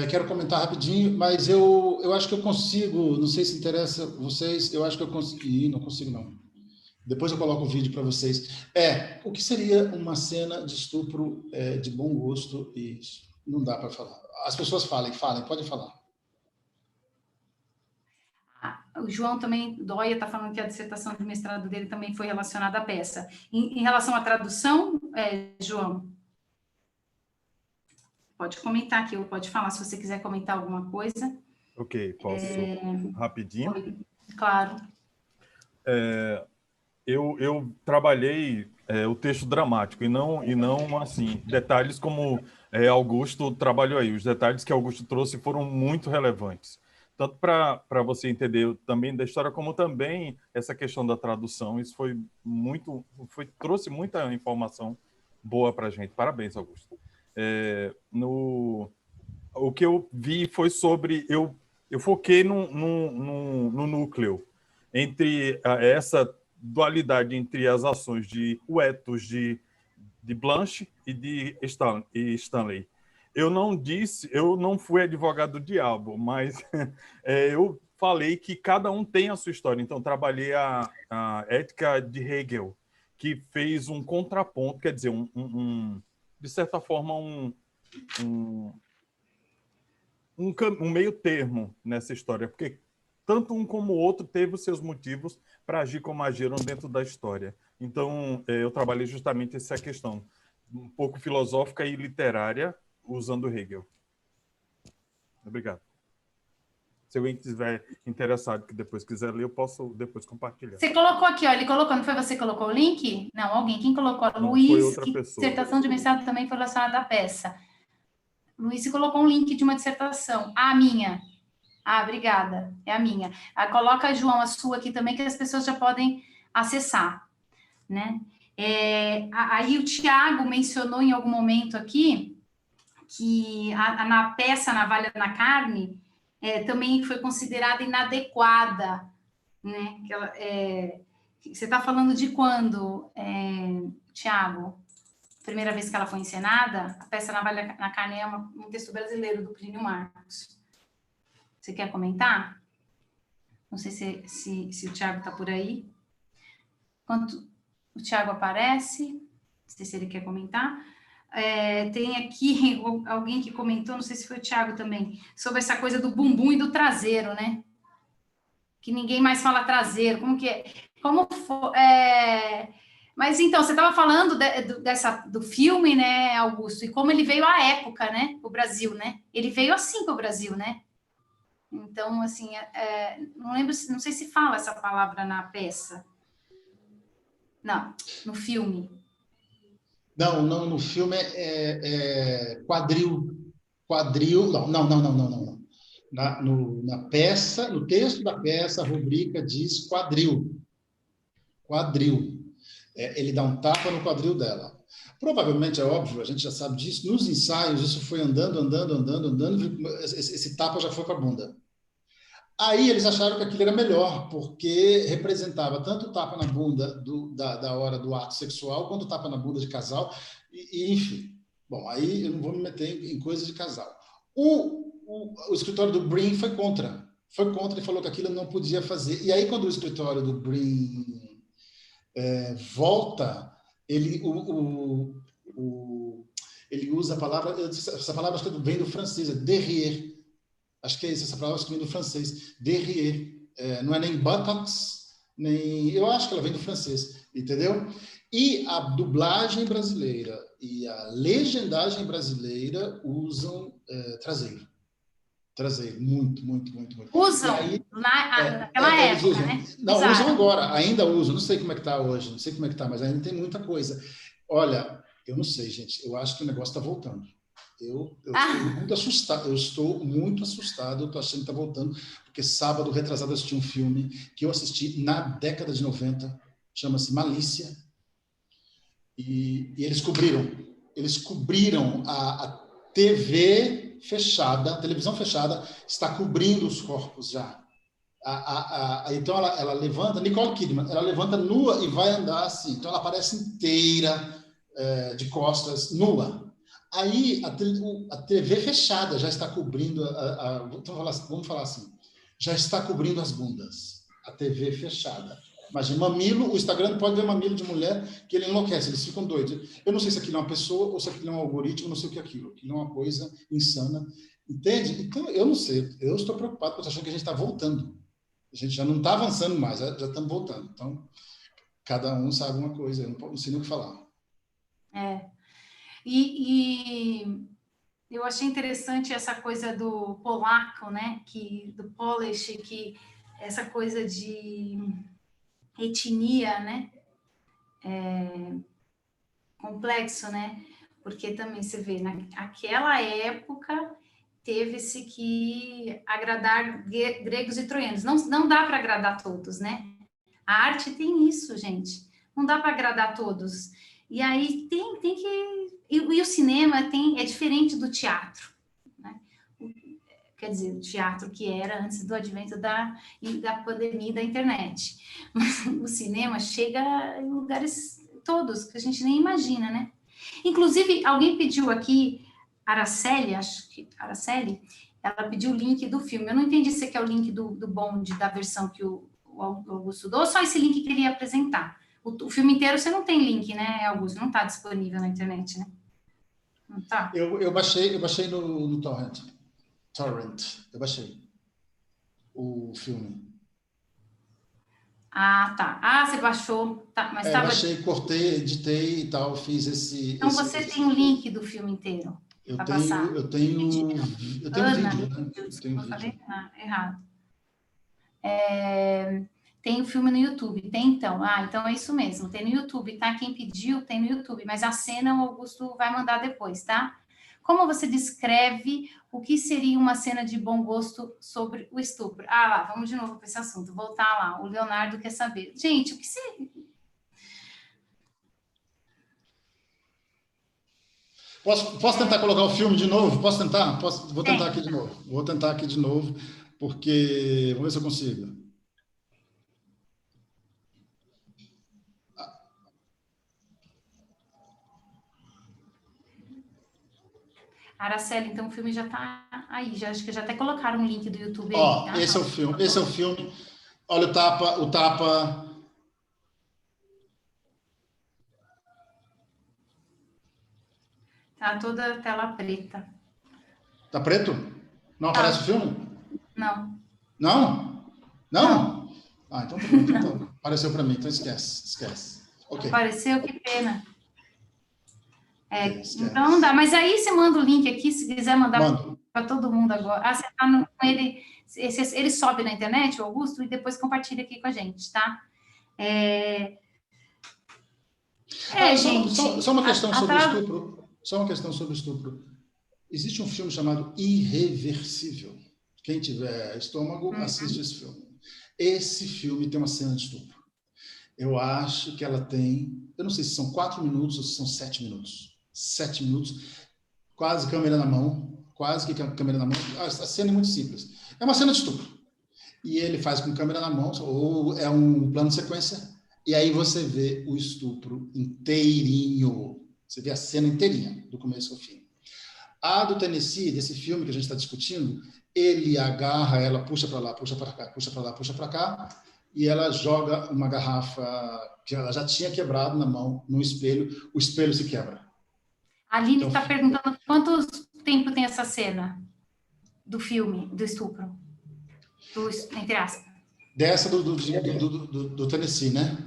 Quero comentar rapidinho, mas eu acho que eu consigo, não sei se interessa vocês, eu acho que eu consegui, não consigo não. Depois eu coloco o vídeo para vocês. O que seria uma cena de estupro de bom gosto? E não dá para falar. As pessoas falem, podem falar. O João também, Dóia, está falando que a dissertação de mestrado dele também foi relacionada à peça. Em relação à tradução, João? Pode comentar aqui, ou pode falar se você quiser comentar alguma coisa. Ok, posso rapidinho? Claro. Eu trabalhei o texto dramático, e não assim, detalhes como Augusto trabalhou aí. Os detalhes que Augusto trouxe foram muito relevantes. Tanto para você entender também da história, como também essa questão da tradução. Isso trouxe muita informação boa para a gente. Parabéns, Augusto. O que eu vi foi sobre... Eu foquei no núcleo, entre essa dualidade entre as ações de Etos, de Blanche e de Stanley. Eu não fui advogado do diabo, mas eu falei que cada um tem a sua história. Então, trabalhei a ética de Hegel, que fez um contraponto, quer dizer, de certa forma, um meio termo nessa história, porque tanto um como o outro teve os seus motivos para agir como agiram dentro da história. Então, eu trabalhei justamente essa questão, um pouco filosófica e literária, usando Hegel. Obrigado. Se alguém estiver interessado, que depois quiser ler, eu posso depois compartilhar. Você colocou aqui, ó, ele colocou, não foi você que colocou o link? Não, alguém. Quem colocou? Não, Luiz, foi outra que pessoa. Dissertação de mestrado também foi relacionada à peça. Luiz, você colocou um link de uma dissertação. A minha. Obrigada. É a minha. Coloca, João, a sua aqui também, que as pessoas já podem acessar, né? Aí o Tiago mencionou em algum momento aqui que na peça Navalha na Carne também foi considerada inadequada, né? Você está falando de quando, Tiago? Primeira vez que ela foi encenada? A peça Navalha na Carne é um texto brasileiro do Plínio Marcos. Você quer comentar? Não sei se o Tiago está por aí. Enquanto o Tiago aparece, não sei se ele quer comentar. Tem aqui alguém que comentou, não sei se foi o Tiago também, sobre essa coisa do bumbum e do traseiro, né? Que ninguém mais fala traseiro. Como que é? Como for, Mas então, você estava falando do filme, né, Augusto? E como ele veio à época, né? O Brasil, né? Ele veio assim para o Brasil, né? Então, assim, não sei se fala essa palavra na peça. Não, no filme. Não, no filme quadril. Quadril, não. Na peça, no texto da peça, a rubrica diz quadril. Quadril. Ele dá um tapa no quadril dela. Provavelmente, é óbvio, a gente já sabe disso, nos ensaios isso foi andando, esse tapa já foi para a bunda. Aí eles acharam que aquilo era melhor, porque representava tanto o tapa na bunda da hora do ato sexual, quanto o tapa na bunda de casal, enfim. Bom, aí eu não vou me meter em coisas de casal. O escritório do Brin foi contra e falou que aquilo não podia fazer. E aí, quando o escritório do Brin volta, ele usa a palavra, essa palavra acho que vem do francês, derrière. Acho que é isso, essa palavra que vem do francês, derrière. Não é nem buttocks, nem... Eu acho que ela vem do francês, entendeu? E a dublagem brasileira e a legendagem brasileira usam traseiro. Traseiro, muito. Usam aí, naquela época, usam, né? Não, usam agora, ainda usam. Não sei como é que está hoje, não sei como é que está, mas ainda tem muita coisa. Olha, eu não sei, gente, eu acho que o negócio está voltando. Eu estou muito assustado, eu estou achando que está voltando, porque sábado retrasado eu assisti um filme que eu assisti na década de 90, chama-se Malícia, e eles cobriram a TV fechada, a televisão fechada, está cobrindo os corpos já. Então ela levanta, Nicole Kidman, ela levanta nua e vai andar assim. Então ela aparece inteira, de costas, nua. Aí a TV fechada já está cobrindo, vamos falar assim, já está cobrindo as bundas. A TV fechada. Imagina, mamilo, o Instagram pode ver mamilo de mulher que ele enlouquece, eles ficam doidos. Eu não sei se aquilo é uma pessoa ou se aquilo é um algoritmo, não sei o que é aquilo. Aquilo é uma coisa insana. Entende? Então, eu não sei. Eu estou preocupado porque eu estou achando que a gente está voltando. A gente já não está avançando mais, já estamos voltando. Então, cada um sabe uma coisa, eu não sei nem o que falar. E eu achei interessante essa coisa do polaco, né? Do Polish, que essa coisa de etnia, né? Complexo, né? Porque também você vê, naquela época teve-se que agradar gregos e troianos. Não dá para agradar todos, né? A arte tem isso, gente. Não dá para agradar todos. E aí tem que... E o cinema é diferente do teatro, né? Quer dizer, o teatro que era antes do advento da pandemia da internet. Mas o cinema chega em lugares todos que a gente nem imagina, né? Inclusive, alguém pediu aqui, Araceli, ela pediu o link do filme. Eu não entendi se é o link do bonde, da versão que o Augusto deu, ou só esse link que ele ia apresentar. O filme inteiro você não tem link, né, Augusto? Não está disponível na internet, né? Não tá? Eu baixei no Torrent. Eu baixei o filme. Ah, tá. Você baixou. Tá, mas tava... baixei, cortei, editei e tal, fiz esse... Então você tem o link do filme inteiro? Eu tenho Ana, vídeo, né? Desculpa, falei errado. Tem o filme no YouTube, tem então? Então é isso mesmo, tem no YouTube, tá? Quem pediu, tem no YouTube, mas a cena o Augusto vai mandar depois, tá? Como você descreve o que seria uma cena de bom gosto sobre o estupro? Lá, vamos de novo para esse assunto, voltar lá, o Leonardo quer saber. Gente, o que seria... Posso tentar colocar o filme de novo? Posso tentar? Vou tentar aqui de novo. Vou tentar aqui de novo, porque... Vamos ver se eu consigo. Araceli, então o filme já está aí, acho que já até colocaram um link do YouTube aí. Tá? Esse é o filme. Olha o tapa. Tá toda a tela preta. Tá preto? Não aparece o filme? Não. Não? Não? Então tá bom. Então, apareceu para mim, então esquece. Okay. Apareceu, que pena. Então não dá, mas aí você manda o link aqui, se quiser mandar para todo mundo agora. Você tá com ele, ele sobe na internet, o Augusto, e depois compartilha aqui com a gente, tá? Gente... Só uma questão sobre estupro. Só uma questão sobre estupro. Existe um filme chamado Irreversível. Quem tiver estômago, assiste esse filme. Esse filme tem uma cena de estupro. Eu acho que ela tem... Eu não sei se são 4 minutos ou se são 7 minutos. 7 minutos, quase câmera na mão. A cena é muito simples. É uma cena de estupro. E ele faz com câmera na mão, ou é um plano de sequência, e aí você vê o estupro inteirinho. Você vê a cena inteirinha, do começo ao fim. A do Tennessee, desse filme que a gente está discutindo, ele agarra ela, puxa para lá, puxa para cá, puxa para lá, puxa para cá, e ela joga uma garrafa que ela já tinha quebrado na mão, no espelho, o espelho se quebra. A Aline está perguntando quanto tempo tem essa cena do filme, do estupro, entre aspas. Dessa do Tennessee, né?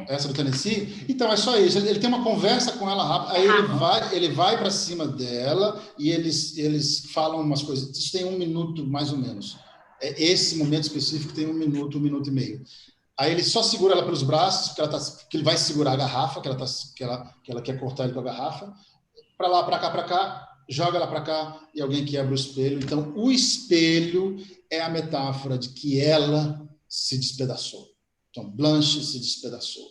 Essa do Tennessee. Então, é só isso. Ele tem uma conversa com ela rápida, aí ele vai para cima dela e eles falam umas coisas. Isso tem 1 minuto, mais ou menos. Esse momento específico tem 1 minuto, 1 minuto e meio. Aí ele só segura ela pelos braços, porque ele vai segurar a garrafa, que ela quer cortar ele com a garrafa. Para lá, para cá, joga ela para cá e alguém quebra o espelho. Então, o espelho é a metáfora de que ela se despedaçou. Então, Blanche se despedaçou.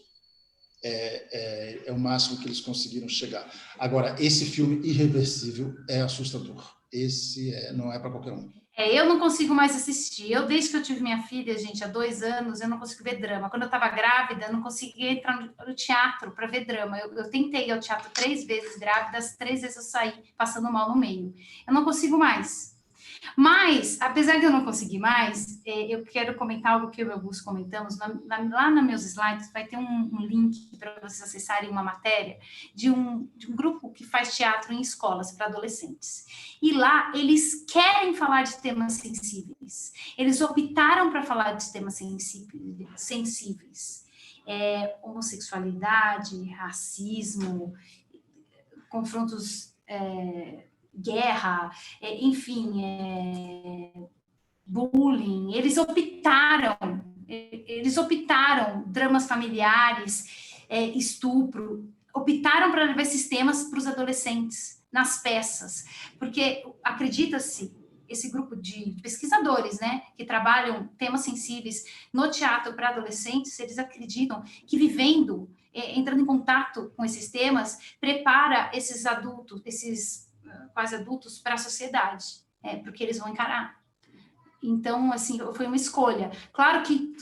É o máximo que eles conseguiram chegar. Agora, esse filme Irreversível é assustador. Esse não é para qualquer um. Eu não consigo mais assistir. Desde que eu tive minha filha, gente, há 2 anos, eu não consigo ver drama. Quando eu estava grávida, eu não conseguia entrar no teatro para ver drama. Eu tentei ir ao teatro 3 vezes grávida, as 3 vezes eu saí passando mal no meio. Eu não consigo mais. Mas, apesar de eu não conseguir mais, eu quero comentar algo que eu e o Augusto comentamos. Lá nos meus slides vai ter um link para vocês acessarem uma matéria de um grupo que faz teatro em escolas para adolescentes. E lá eles querem falar de temas sensíveis. Eles optaram para falar de temas sensíveis. Homossexualidade, racismo, confrontos... guerra, enfim, bullying, eles optaram dramas familiares, estupro, optaram para levar esses temas para os adolescentes nas peças, porque acredita-se, esse grupo de pesquisadores, né, que trabalham temas sensíveis no teatro para adolescentes, eles acreditam que vivendo, entrando em contato com esses temas, prepara esses adultos, esses quase adultos para a sociedade, porque eles vão encarar. Então, assim, foi uma escolha. Claro que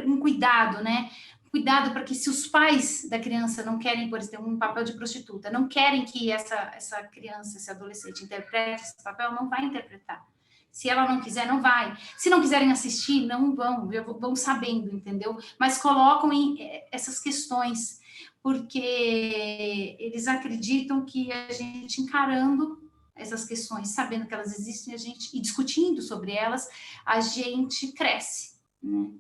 um cuidado, né? Cuidado para que se os pais da criança não querem, por exemplo, um papel de prostituta, não querem que essa criança, esse adolescente interprete esse papel, não vai interpretar. Se ela não quiser, não vai. Se não quiserem assistir, não vão sabendo, entendeu? Mas colocam essas questões, porque eles acreditam que a gente encarando essas questões, sabendo que elas existem, e discutindo sobre elas, a gente cresce, né?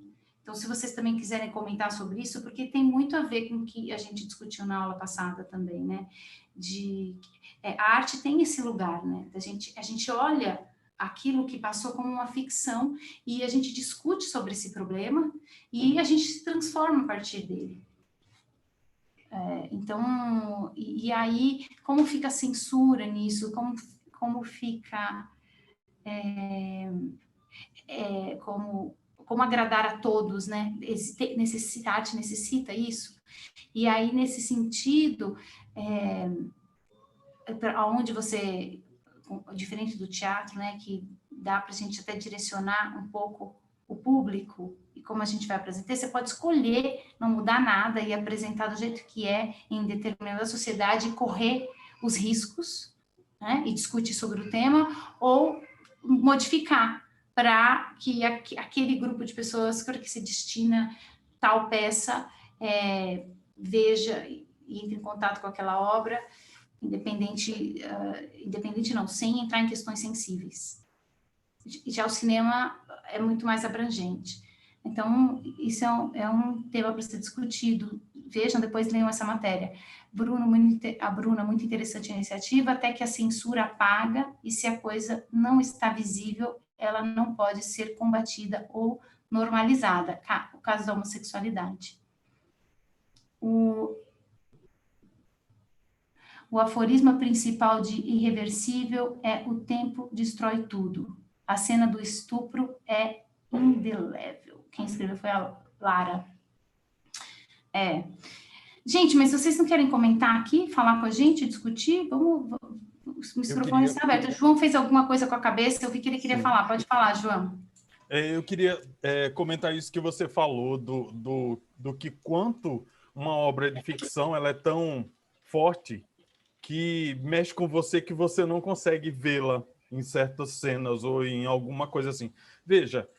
Então, se vocês também quiserem comentar sobre isso, porque tem muito a ver com o que a gente discutiu na aula passada também, né? A arte tem esse lugar, né? A gente olha aquilo que passou como uma ficção e a gente discute sobre esse problema e a gente se transforma a partir dele. Então, e aí, como fica a censura nisso? Como fica... como agradar a todos, né? Necessidade necessita isso. E aí, nesse sentido, onde você... diferente do teatro, né, que dá para a gente até direcionar um pouco o público e como a gente vai apresentar, você pode escolher não mudar nada e apresentar do jeito que é em determinada sociedade e correr os riscos, né, e discutir sobre o tema, ou modificar para que aquele grupo de pessoas para que se destina tal peça veja e entre em contato com aquela obra, independente não, sem entrar em questões sensíveis. Já o cinema é muito mais abrangente. Então, isso é um tema para ser discutido. Vejam, depois leiam essa matéria. A Bruna, muito interessante a iniciativa, até que a censura apaga, e se a coisa não está visível, ela não pode ser combatida ou normalizada. O caso da homossexualidade. O aforisma principal de Irreversível é: o tempo destrói tudo. A cena do estupro é indelével. Quem escreveu foi a Lara. Gente, mas vocês não querem comentar aqui, falar com a gente, discutir? Vamos, os microfones estão abertos. O João fez alguma coisa com a cabeça, eu vi que ele queria falar. Pode falar, João. Eu queria comentar isso que você falou, do que quanto uma obra de ficção ela é tão forte que mexe com você que você não consegue vê-la em certas cenas ou em alguma coisa assim. Veja,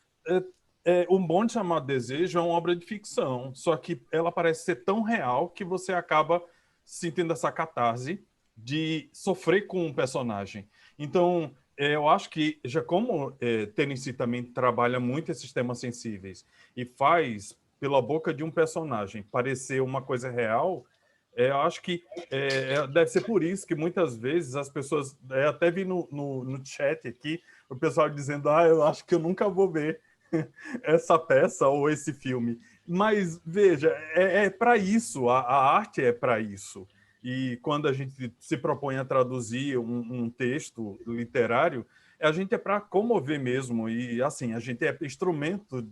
Um Bonde Chamado Desejo é uma obra de ficção, só que ela parece ser tão real que você acaba sentindo essa catarse de sofrer com um personagem. Então, eu acho que, já como Tennessee também trabalha muito esses temas sensíveis e faz, pela boca de um personagem, parecer uma coisa real, eu acho que deve ser por isso que muitas vezes as pessoas... até vi no chat aqui o pessoal dizendo: eu acho que eu nunca vou ver essa peça ou esse filme. Mas, veja, para isso, a arte é para isso. E quando a gente se propõe a traduzir um texto literário, a gente é para comover mesmo. E, assim, a gente é instrumento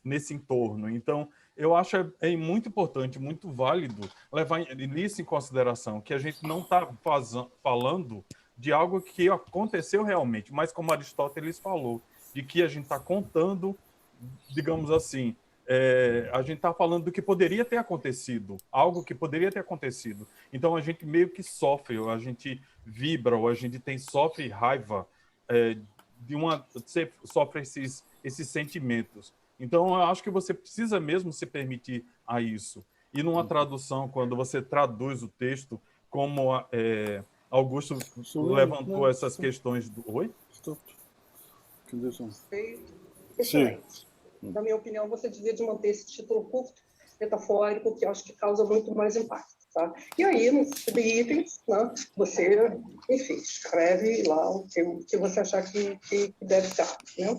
nesse entorno. Então, eu acho muito importante, muito válido levar isso em consideração, que a gente não está falando de algo que aconteceu realmente, mas como Aristóteles falou, de que a gente está contando, digamos assim, a gente está falando do que poderia ter acontecido, algo que poderia ter acontecido. Então a gente meio que sofre, ou a gente vibra, ou a gente sofre raiva, sofre esses sentimentos. Então eu acho que você precisa mesmo se permitir a isso. E numa tradução, quando você traduz o texto, como Augusto levantou essas questões do... Oi? Perfeito. Excelente. Na minha opinião, você devia de manter esse título curto, metafórico, que eu acho que causa muito mais impacto. Tá? E aí, nos itens, né, você, enfim, escreve lá o que você achar que deve estar. Né?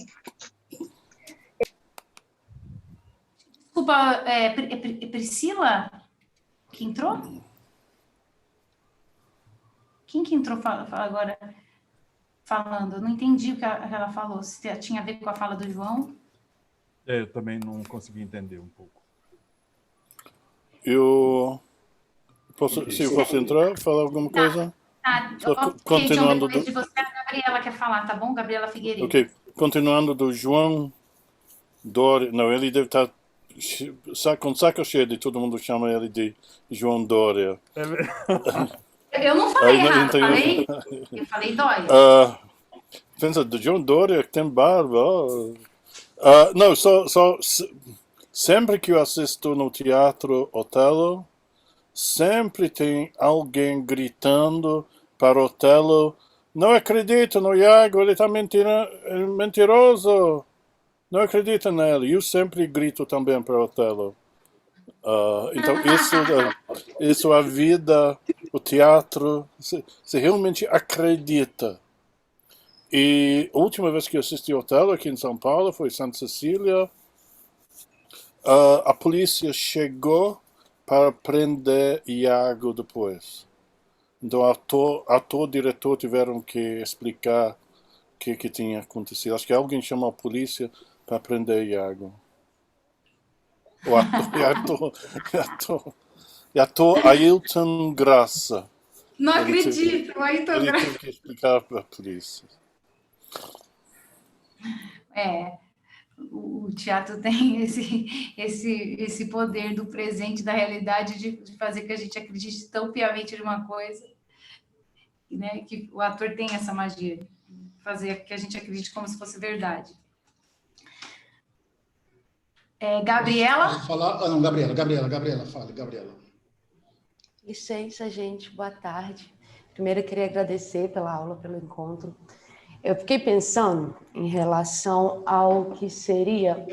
Desculpa, Priscila, que entrou? Quem que entrou agora falando? Eu não entendi o que ela falou. Se tinha a ver com a fala do João? Eu também não consegui entender um pouco. Se eu posso entrar, falar alguma coisa? Continuando John, de você, a Gabriela quer falar, tá bom? Gabriela Figueiredo. Ok, continuando do João Dória. Não, ele deve estar com saco cheio de todo mundo chama ele de João Dória. Eu não falei errado, eu falei Dória. Pensa, do João Dória que tem barba. Não, sempre que eu assisto no teatro Otelo, sempre tem alguém gritando para Otelo: não acredito no Iago, ele está mentiroso, não acredito nele. Eu sempre grito também para Otelo. Então isso a vida, o teatro, se realmente acredita. E a última vez que eu assisti Otelo aqui em São Paulo foi em Santa Cecília. A polícia chegou para prender Iago depois. Então ator e diretor tiveram que explicar o que tinha acontecido. Acho que alguém chamou a polícia para prender Iago. O ator Ailton Graça. Não acredito, Ailton Graça. Ele teve que explicar para a polícia. O teatro tem esse poder do presente, da realidade, de fazer que a gente acredite tão piamente numa coisa, né? Que o ator tem essa magia de fazer que a gente acredite como se fosse verdade. Gabriela? Não, Gabriela, fale, Gabriela. Licença, gente, boa tarde. Primeiro, eu queria agradecer pela aula, pelo encontro. Eu fiquei pensando em relação ao que seria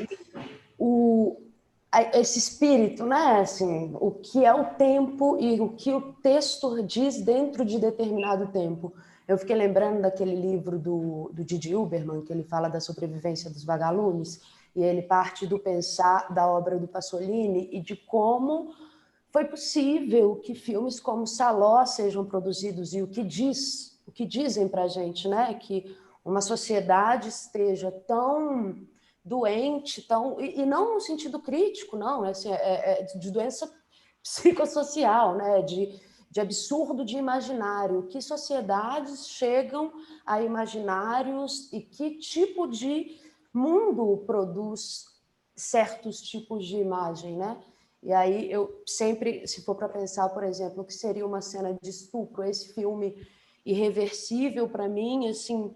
esse espírito, né? Assim, o que é o tempo e o que o texto diz dentro de determinado tempo. Eu fiquei lembrando daquele livro do Didi Huberman, que ele fala da sobrevivência dos vagalumes, e ele parte do pensar da obra do Pasolini e de como foi possível que filmes como Saló sejam produzidos e o que dizem para a gente, né? Que uma sociedade esteja tão doente, e não no sentido crítico, não, assim, de doença psicossocial, né? De absurdo de imaginário. Que sociedades chegam a imaginários e que tipo de mundo produz certos tipos de imagem, né? E aí eu sempre, se for para pensar, por exemplo, o que seria uma cena de estupro, esse filme Irreversível, para mim, assim,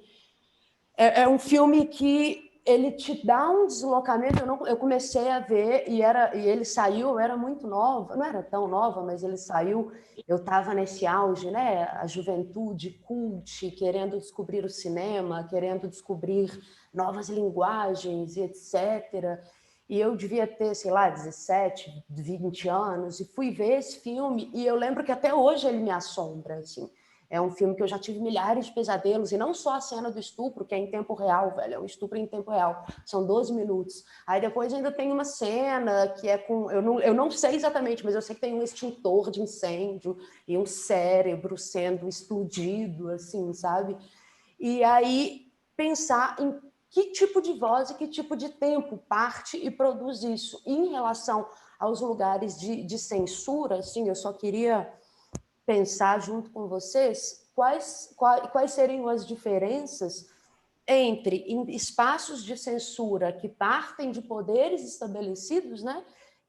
é um filme que ele te dá um deslocamento. Eu comecei a ver e ele saiu, eu era muito nova, não era tão nova, mas ele saiu, eu estava nesse auge, né? A juventude cult, querendo descobrir o cinema, querendo descobrir novas linguagens e etc. E eu devia ter, sei lá, 17, 20 anos, e fui ver esse filme, e eu lembro que até hoje ele me assombra, assim. É um filme que eu já tive milhares de pesadelos, e não só a cena do estupro, que é em tempo real, velho, é um estupro em tempo real, são 12 minutos. Aí depois ainda tem uma cena que é com... Eu não sei exatamente, mas eu sei que tem um extintor de incêndio e um cérebro sendo explodido, assim, sabe? E aí pensar em que tipo de voz e que tipo de tempo parte e produz isso. E em relação aos lugares de censura, assim, eu só queria pensar junto com vocês quais seriam as diferenças entre espaços de censura que partem de poderes estabelecidos, né,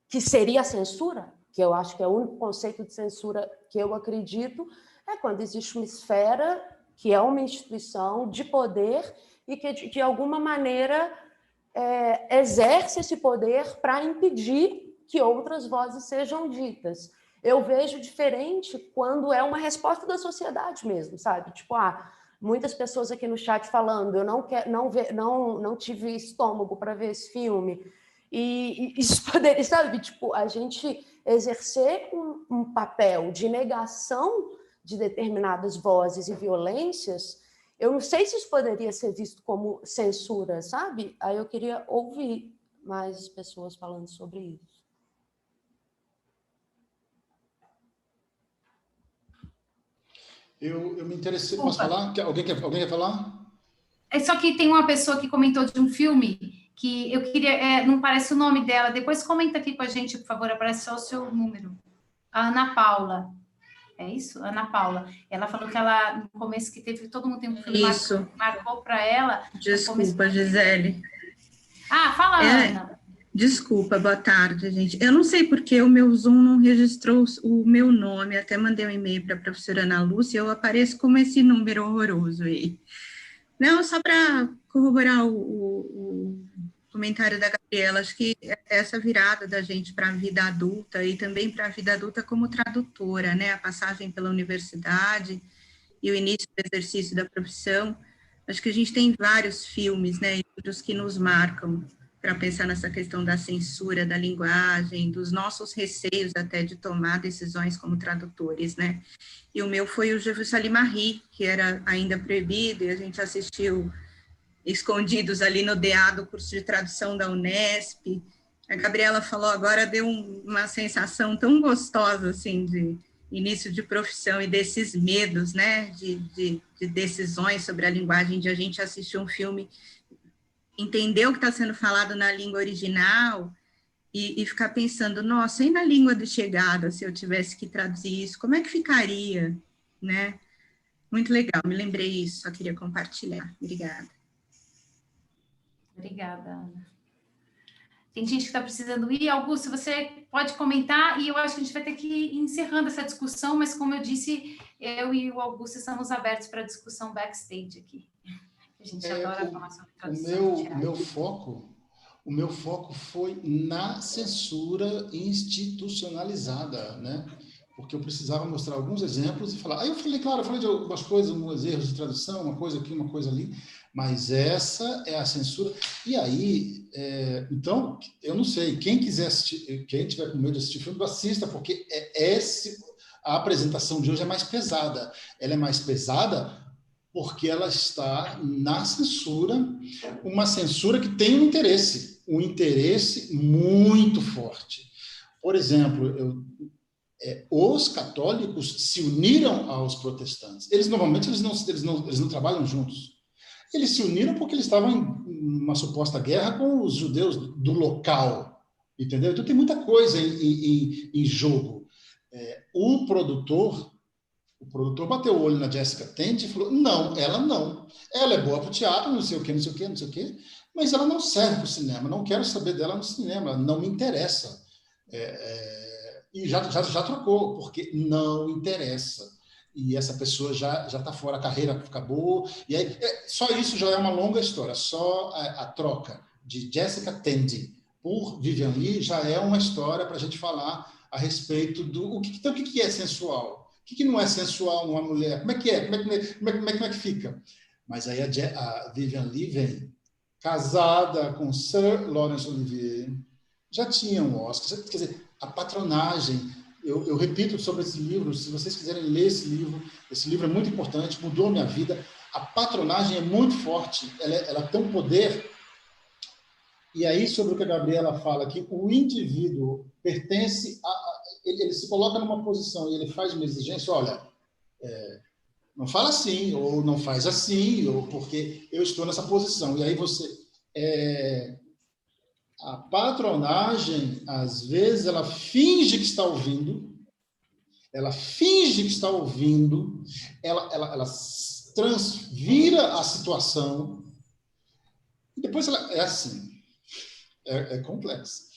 que seria a censura, que eu acho que é o único conceito de censura que eu acredito, é quando existe uma esfera que é uma instituição de poder e que, de alguma maneira, exerce esse poder para impedir que outras vozes sejam ditas. Eu vejo diferente quando é uma resposta da sociedade mesmo, sabe? Tipo, muitas pessoas aqui no chat falando, eu não tive estômago para ver esse filme. E isso poderia, sabe? Tipo, a gente exercer um papel de negação de determinadas vozes e violências, eu não sei se isso poderia ser visto como censura, sabe? Aí eu queria ouvir mais pessoas falando sobre isso. Eu me interessei. Posso falar? Alguém quer falar? É só que tem uma pessoa que comentou de um filme que eu queria... não parece o nome dela. Depois comenta aqui com a gente, por favor. Aparece só o seu número. A Ana Paula. É isso? Ana Paula. Ela falou que ela, no começo, que teve... Todo mundo tem um filme isso. Marcou para ela. Desculpa, Gisele. Fala, Ana. Desculpa, boa tarde, gente. Eu não sei porque o meu Zoom não registrou o meu nome, até mandei um e-mail para a professora Ana Lúcia, eu apareço como esse número horroroso aí. Não, só para corroborar o comentário da Gabriela, acho que essa virada da gente para a vida adulta e também para a vida adulta como tradutora, né, a passagem pela universidade e o início do exercício da profissão, acho que a gente tem vários filmes, né, livros que nos marcam para pensar nessa questão da censura, da linguagem, dos nossos receios até de tomar decisões como tradutores, né? E o meu foi o Je vous salue Marie, que era ainda proibido, e a gente assistiu escondidos ali no DA do curso de tradução da Unesp. A Gabriela falou agora, deu uma sensação tão gostosa, assim, de início de profissão e desses medos, né, de decisões sobre a linguagem, de a gente assistir um filme, entender o que está sendo falado na língua original e ficar pensando, nossa, e na língua de chegada, se eu tivesse que traduzir isso, como é que ficaria, né? Muito legal, me lembrei isso, só queria compartilhar. Obrigada. Obrigada, Ana. Tem gente que está precisando ir. Augusto, você pode comentar, e eu acho que a gente vai ter que ir encerrando essa discussão, mas como eu disse, eu e o Augusto estamos abertos para a discussão backstage aqui. A gente adora falar sobre tradução. O meu foco foi na censura institucionalizada, né? Porque eu precisava mostrar alguns exemplos e falar. Aí eu falei de algumas coisas, alguns erros de tradução, uma coisa aqui, uma coisa ali, mas essa é a censura. E aí, então, eu não sei, quem quiser assistir, quem tiver com medo de assistir filme, assista, porque a apresentação de hoje é mais pesada. Ela é mais pesada porque ela está na censura, uma censura que tem um interesse muito forte. Por exemplo, os católicos se uniram aos protestantes. Eles normalmente eles não trabalham juntos. Eles se uniram porque eles estavam em uma suposta guerra com os judeus do local, entendeu? Então tem muita coisa em jogo. O produtor bateu o olho na Jessica Tandy e falou, não. Ela é boa para o teatro, não sei o quê, mas ela não serve para o cinema, não quero saber dela no cinema, não me interessa. E já trocou, porque não interessa. E essa pessoa já está fora, a carreira acabou. E aí, só isso já é uma longa história. Só a troca de Jessica Tandy por Vivian Leigh já é uma história para a gente falar a respeito do... Então, o que é sensual? O que não é sensual numa mulher? Como é que é? Como é que fica? Mas aí a Vivian Leigh vem casada com Sir Laurence Olivier, já tinha um Oscar. Quer dizer, a patronagem... Eu repito sobre esse livro, se vocês quiserem ler esse livro é muito importante, mudou minha vida. A patronagem é muito forte, ela tem um poder. E aí, sobre o que a Gabriela fala aqui, o indivíduo pertence ele se coloca numa posição e ele faz uma exigência, olha, não fala assim, ou não faz assim, ou porque eu estou nessa posição. E aí a patronagem, às vezes, ela finge que está ouvindo ela finge que está ouvindo, ela transvira a situação, e depois ela é assim, é complexo.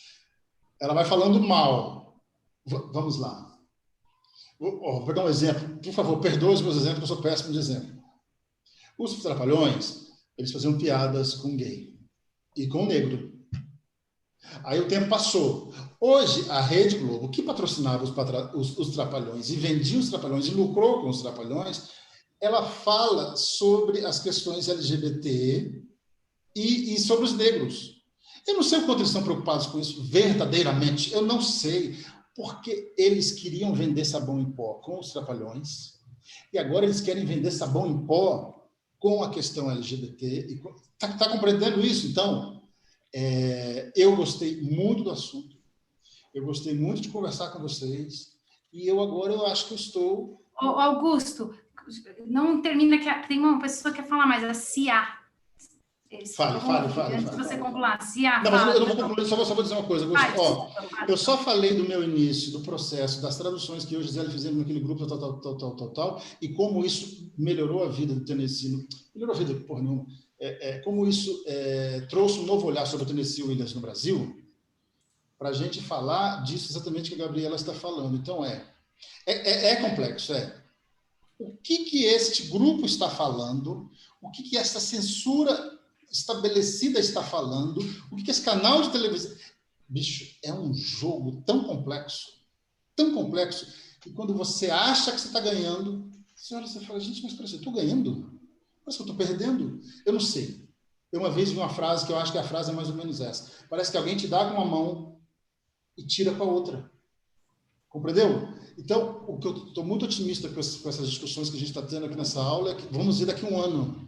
Ela vai falando mal. Vamos lá. Vou pegar um exemplo. Por favor, perdoe os meus exemplos, eu sou péssimo de exemplo. Os Trapalhões, eles faziam piadas com gay e com negro. Aí o tempo passou. Hoje, a Rede Globo, que patrocinava os Trapalhões e vendia os Trapalhões e lucrou com os Trapalhões, ela fala sobre as questões LGBT e sobre os negros. Eu não sei o quanto eles estão preocupados com isso verdadeiramente, eu não sei, porque eles queriam vender sabão em pó com os Trapalhões e agora eles querem vender sabão em pó com a questão LGBT. Está compreendendo isso? Então, eu gostei muito do assunto, eu gostei muito de conversar com vocês e agora eu acho que eu estou... Augusto, não termina, que tem uma pessoa que quer falar mais, a Cia. Fale. Antes de você concluir, Cia, não, mas eu não vou concluir, só vou dizer uma coisa. Desculpa. Eu só falei do meu início, do processo, das traduções que eu e a Gisele fizemos naquele grupo, tal, e como isso melhorou a vida do Tennessee. Melhorou a vida, porra nenhuma. Como isso trouxe um novo olhar sobre o Tennessee Williams no Brasil, para a gente falar disso exatamente que a Gabriela está falando. Então, é complexo, O que este grupo está falando, o que essa censura estabelecida está falando, o que esse canal de televisão... Bicho, é um jogo tão complexo, que quando você acha que você está ganhando, você olha e você fala, gente, mas parece que eu estou ganhando? Parece que eu estou perdendo? Eu não sei. Eu uma vez vi uma frase que eu acho que a frase é mais ou menos essa. Parece que alguém te dá com uma mão e tira com a outra. Compreendeu? Então, o que eu estou muito otimista com essas discussões que a gente está tendo aqui nessa aula é que vamos ver daqui a um ano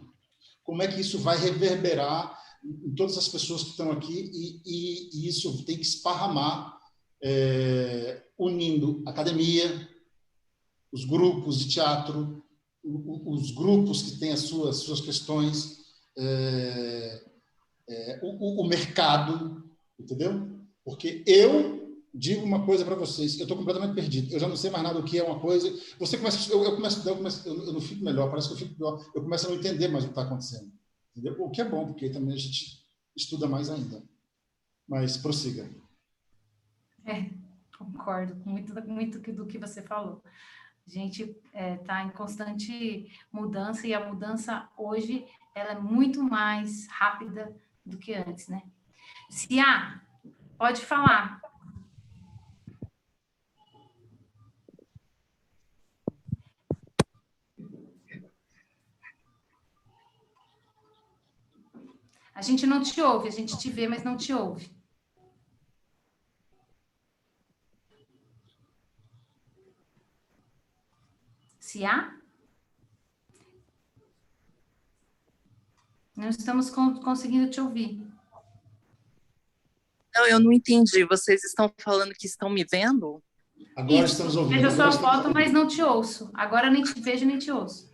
como é que isso vai reverberar em todas as pessoas que estão aqui e isso tem que esparramar, unindo a academia, os grupos de teatro, os grupos que têm as suas questões, o mercado, entendeu? Porque eu digo uma coisa para vocês, eu estou completamente perdido, eu já não sei mais nada do que é uma coisa, você começa, eu não fico melhor, parece que eu fico pior, eu começo a não entender mais o que está acontecendo, entendeu? O que é bom, porque também a gente estuda mais ainda, mas prossiga. Concordo com muito do que você falou. A gente está em constante mudança e a mudança hoje ela é muito mais rápida do que antes, né? Cia, pode falar. A gente não te ouve, a gente te vê, mas não te ouve. Cia? Não estamos conseguindo te ouvir. Não, eu não entendi. Vocês estão falando que estão me vendo? Agora estamos ouvindo. Vejo a sua foto, mas não te ouço. Agora nem te vejo, nem te ouço.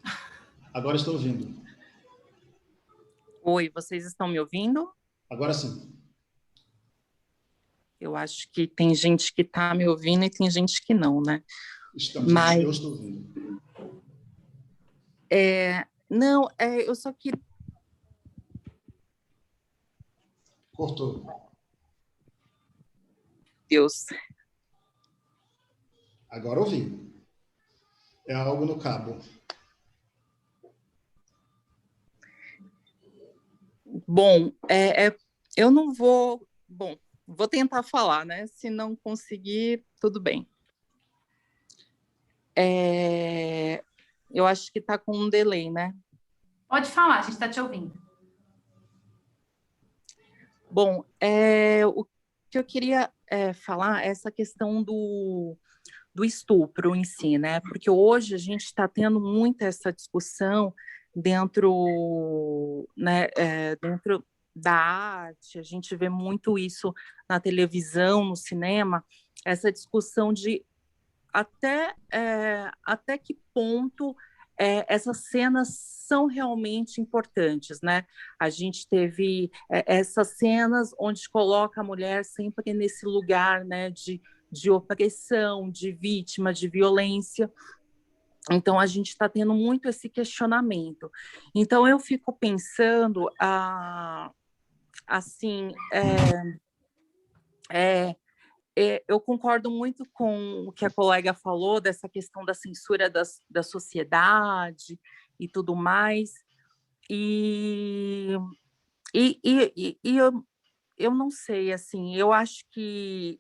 Agora estou ouvindo. Oi, vocês estão me ouvindo? Agora sim. Eu acho que tem gente que está me ouvindo e tem gente que não, né? Mas eu estou ouvindo. Não, eu só queria... Cortou. Deus. Agora ouvi. É algo no cabo. Bom, eu não vou... Bom, vou tentar falar, né? Se não conseguir, tudo bem. Eu acho que está com um delay, né? Pode falar, a gente está te ouvindo. Bom, o que eu queria falar é essa questão do estupro em si, né? Porque hoje a gente está tendo muito essa discussão dentro, né, dentro da arte, a gente vê muito isso na televisão, no cinema, essa discussão de até que ponto essas cenas são realmente importantes, né? A gente teve essas cenas onde coloca a mulher sempre nesse lugar, né, de de opressão, de vítima, de violência. Então, a gente está tendo muito esse questionamento. Então, eu fico pensando, assim, eu concordo muito com o que a colega falou, dessa questão da censura da sociedade e tudo mais. E eu não sei, assim, eu acho que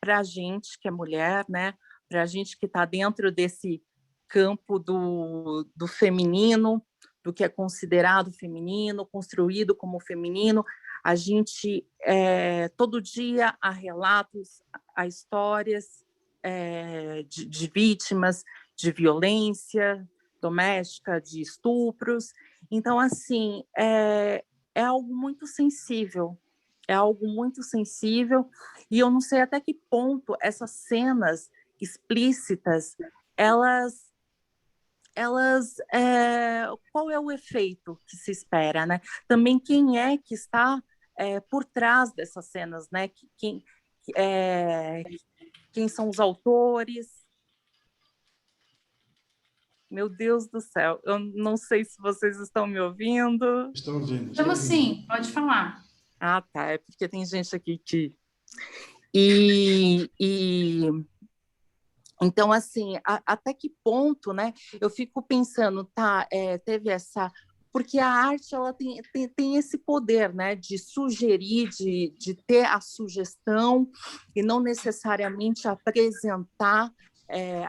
para a gente que é mulher, né, para a gente que está dentro desse campo do feminino, do que é considerado feminino, construído como feminino, a gente, todo dia, há relatos, há histórias de vítimas de violência doméstica, de estupros. Então, assim, é algo muito sensível, e eu não sei até que ponto essas cenas explícitas, qual é o efeito que se espera, né? Também quem é que está por trás dessas cenas, né? Quem são os autores? Meu Deus do céu, eu não sei se vocês estão me ouvindo. Estou ouvindo. Estamos sim, pode falar. Ah, tá, é porque tem gente aqui que... Então, assim, até que ponto, né? Eu fico pensando, tá, teve essa... Porque a arte, ela tem esse poder, né? De sugerir, de ter a sugestão e não necessariamente apresentar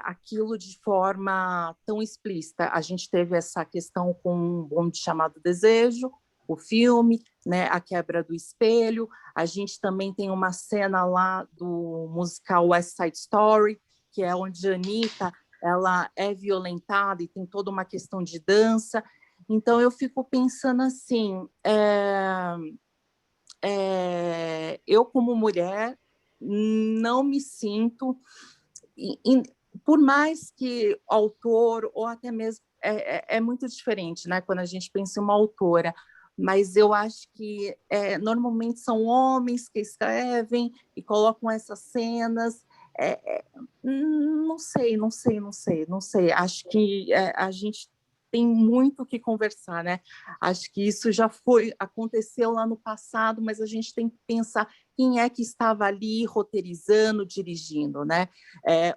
aquilo de forma tão explícita. A gente teve essa questão com um Bonde Chamado Desejo, o filme, né, a quebra do espelho. A gente também tem uma cena lá do musical West Side Story, que é onde a Anitta, ela é violentada e tem toda uma questão de dança. Então, eu fico pensando assim, eu como mulher não me sinto... por mais que o autor, ou até mesmo, é muito diferente, né, quando a gente pensa em uma autora, mas eu acho que normalmente são homens que escrevem e colocam essas cenas. Não sei. Acho que a gente tem muito o que conversar, né? Acho que isso já aconteceu lá no passado, mas a gente tem que pensar quem é que estava ali roteirizando, dirigindo, né?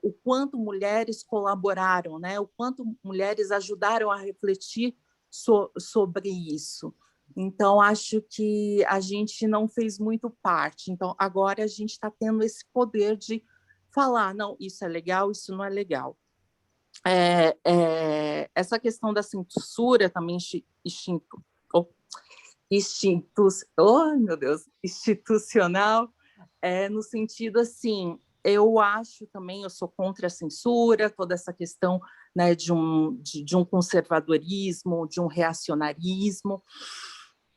O quanto mulheres colaboraram, né? O quanto mulheres ajudaram a refletir sobre isso. Então, acho que a gente não fez muito parte. Então, agora a gente está tendo esse poder de falar, não, isso é legal, isso não é legal. Essa questão da censura também institucional, no sentido assim, eu acho também, eu sou contra a censura, toda essa questão, né, de um conservadorismo, de um reacionarismo,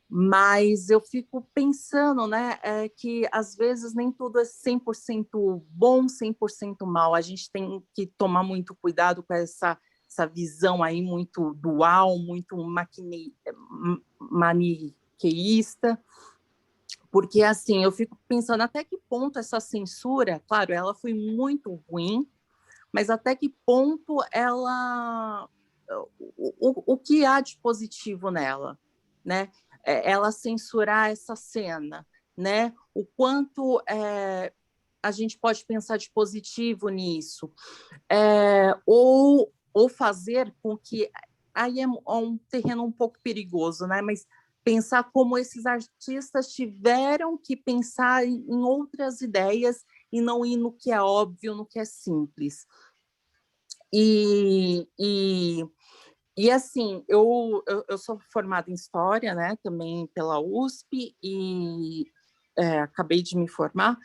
mas eu fico pensando, né, que às vezes nem tudo é 100% bom, 100% mal. A gente tem que tomar muito cuidado com essa visão aí muito dual, muito maniqueísta, porque assim, eu fico pensando até que ponto essa censura, claro, ela foi muito ruim, mas até que ponto o que há de positivo nela, né? Ela censurar essa cena, né? O quanto a gente pode pensar de positivo nisso, ou fazer com que... Aí é um terreno um pouco perigoso, né? Mas pensar como esses artistas tiveram que pensar em outras ideias e não ir no que é óbvio, no que é simples. E assim, eu sou formada em História, né, também pela USP, e acabei de me formar,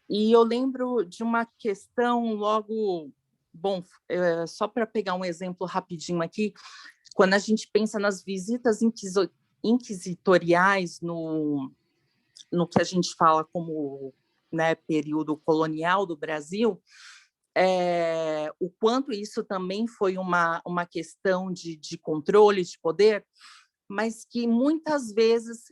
e eu lembro de uma questão logo... Bom, só para pegar um exemplo rapidinho aqui, quando a gente pensa nas visitas inquisitoriais no que a gente fala como, né, período colonial do Brasil, o quanto isso também foi uma questão de controle, de poder, mas que muitas vezes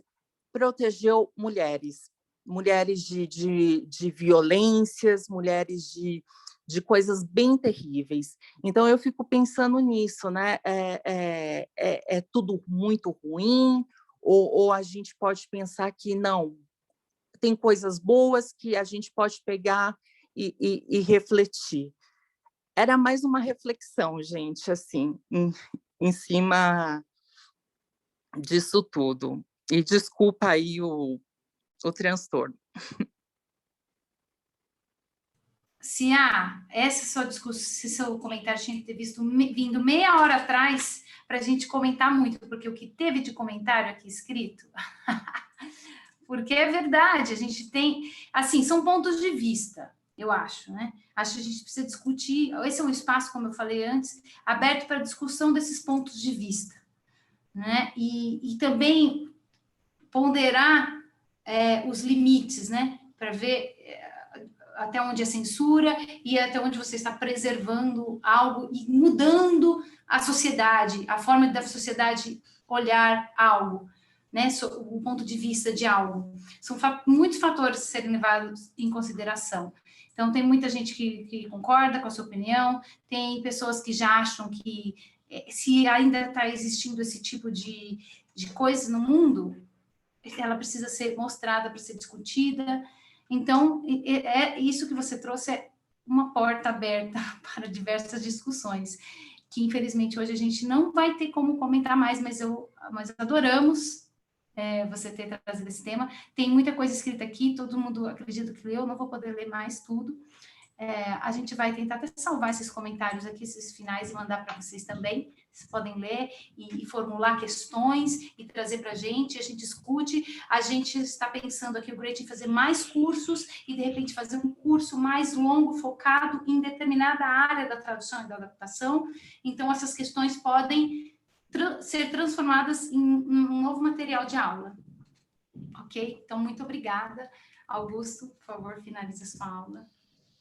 protegeu mulheres, mulheres de violências, mulheres de coisas bem terríveis. Então, eu fico pensando nisso, né? É tudo muito ruim, ou a gente pode pensar que não, tem coisas boas que a gente pode pegar e refletir. Era mais uma reflexão, gente, assim, em cima disso tudo. E desculpa aí o transtorno. Cia, essa sua discussão, esse seu comentário tinha que ter vindo meia hora atrás para a gente comentar muito, porque o que teve de comentário aqui escrito, porque é verdade, a gente tem, assim, são pontos de vista, eu acho, né? Acho que a gente precisa discutir, esse é um espaço, como eu falei antes, aberto para discussão desses pontos de vista, né? E também ponderar os limites, né? Para ver até onde é censura e até onde você está preservando algo e mudando a sociedade, a forma da sociedade olhar algo, né? O ponto de vista de algo. São muitos fatores a serem levados em consideração. Então, tem muita gente que concorda com a sua opinião, tem pessoas que já acham que se ainda está existindo esse tipo de coisa no mundo, ela precisa ser mostrada, para ser discutida. Então, isso que você trouxe é uma porta aberta para diversas discussões, que infelizmente hoje a gente não vai ter como comentar mais, mas adoramos você ter trazido esse tema. Tem muita coisa escrita aqui, todo mundo acredita que leu, não vou poder ler mais tudo. A gente vai tentar até salvar esses comentários aqui, esses finais, e mandar para vocês também. Vocês podem ler e formular questões e trazer para a gente discute. A gente está pensando aqui, o Great, em fazer mais cursos e, de repente, fazer um curso mais longo, focado em determinada área da tradução e da adaptação. Então, essas questões podem ser transformadas em um novo material de aula. Ok? Então, muito obrigada. Augusto, por favor, finalize a sua aula.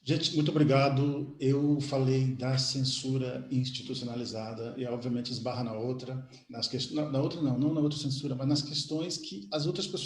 Gente, muito obrigado. Eu falei da censura institucionalizada e, obviamente, esbarra na outra, não na outra censura, mas nas questões que as outras pessoas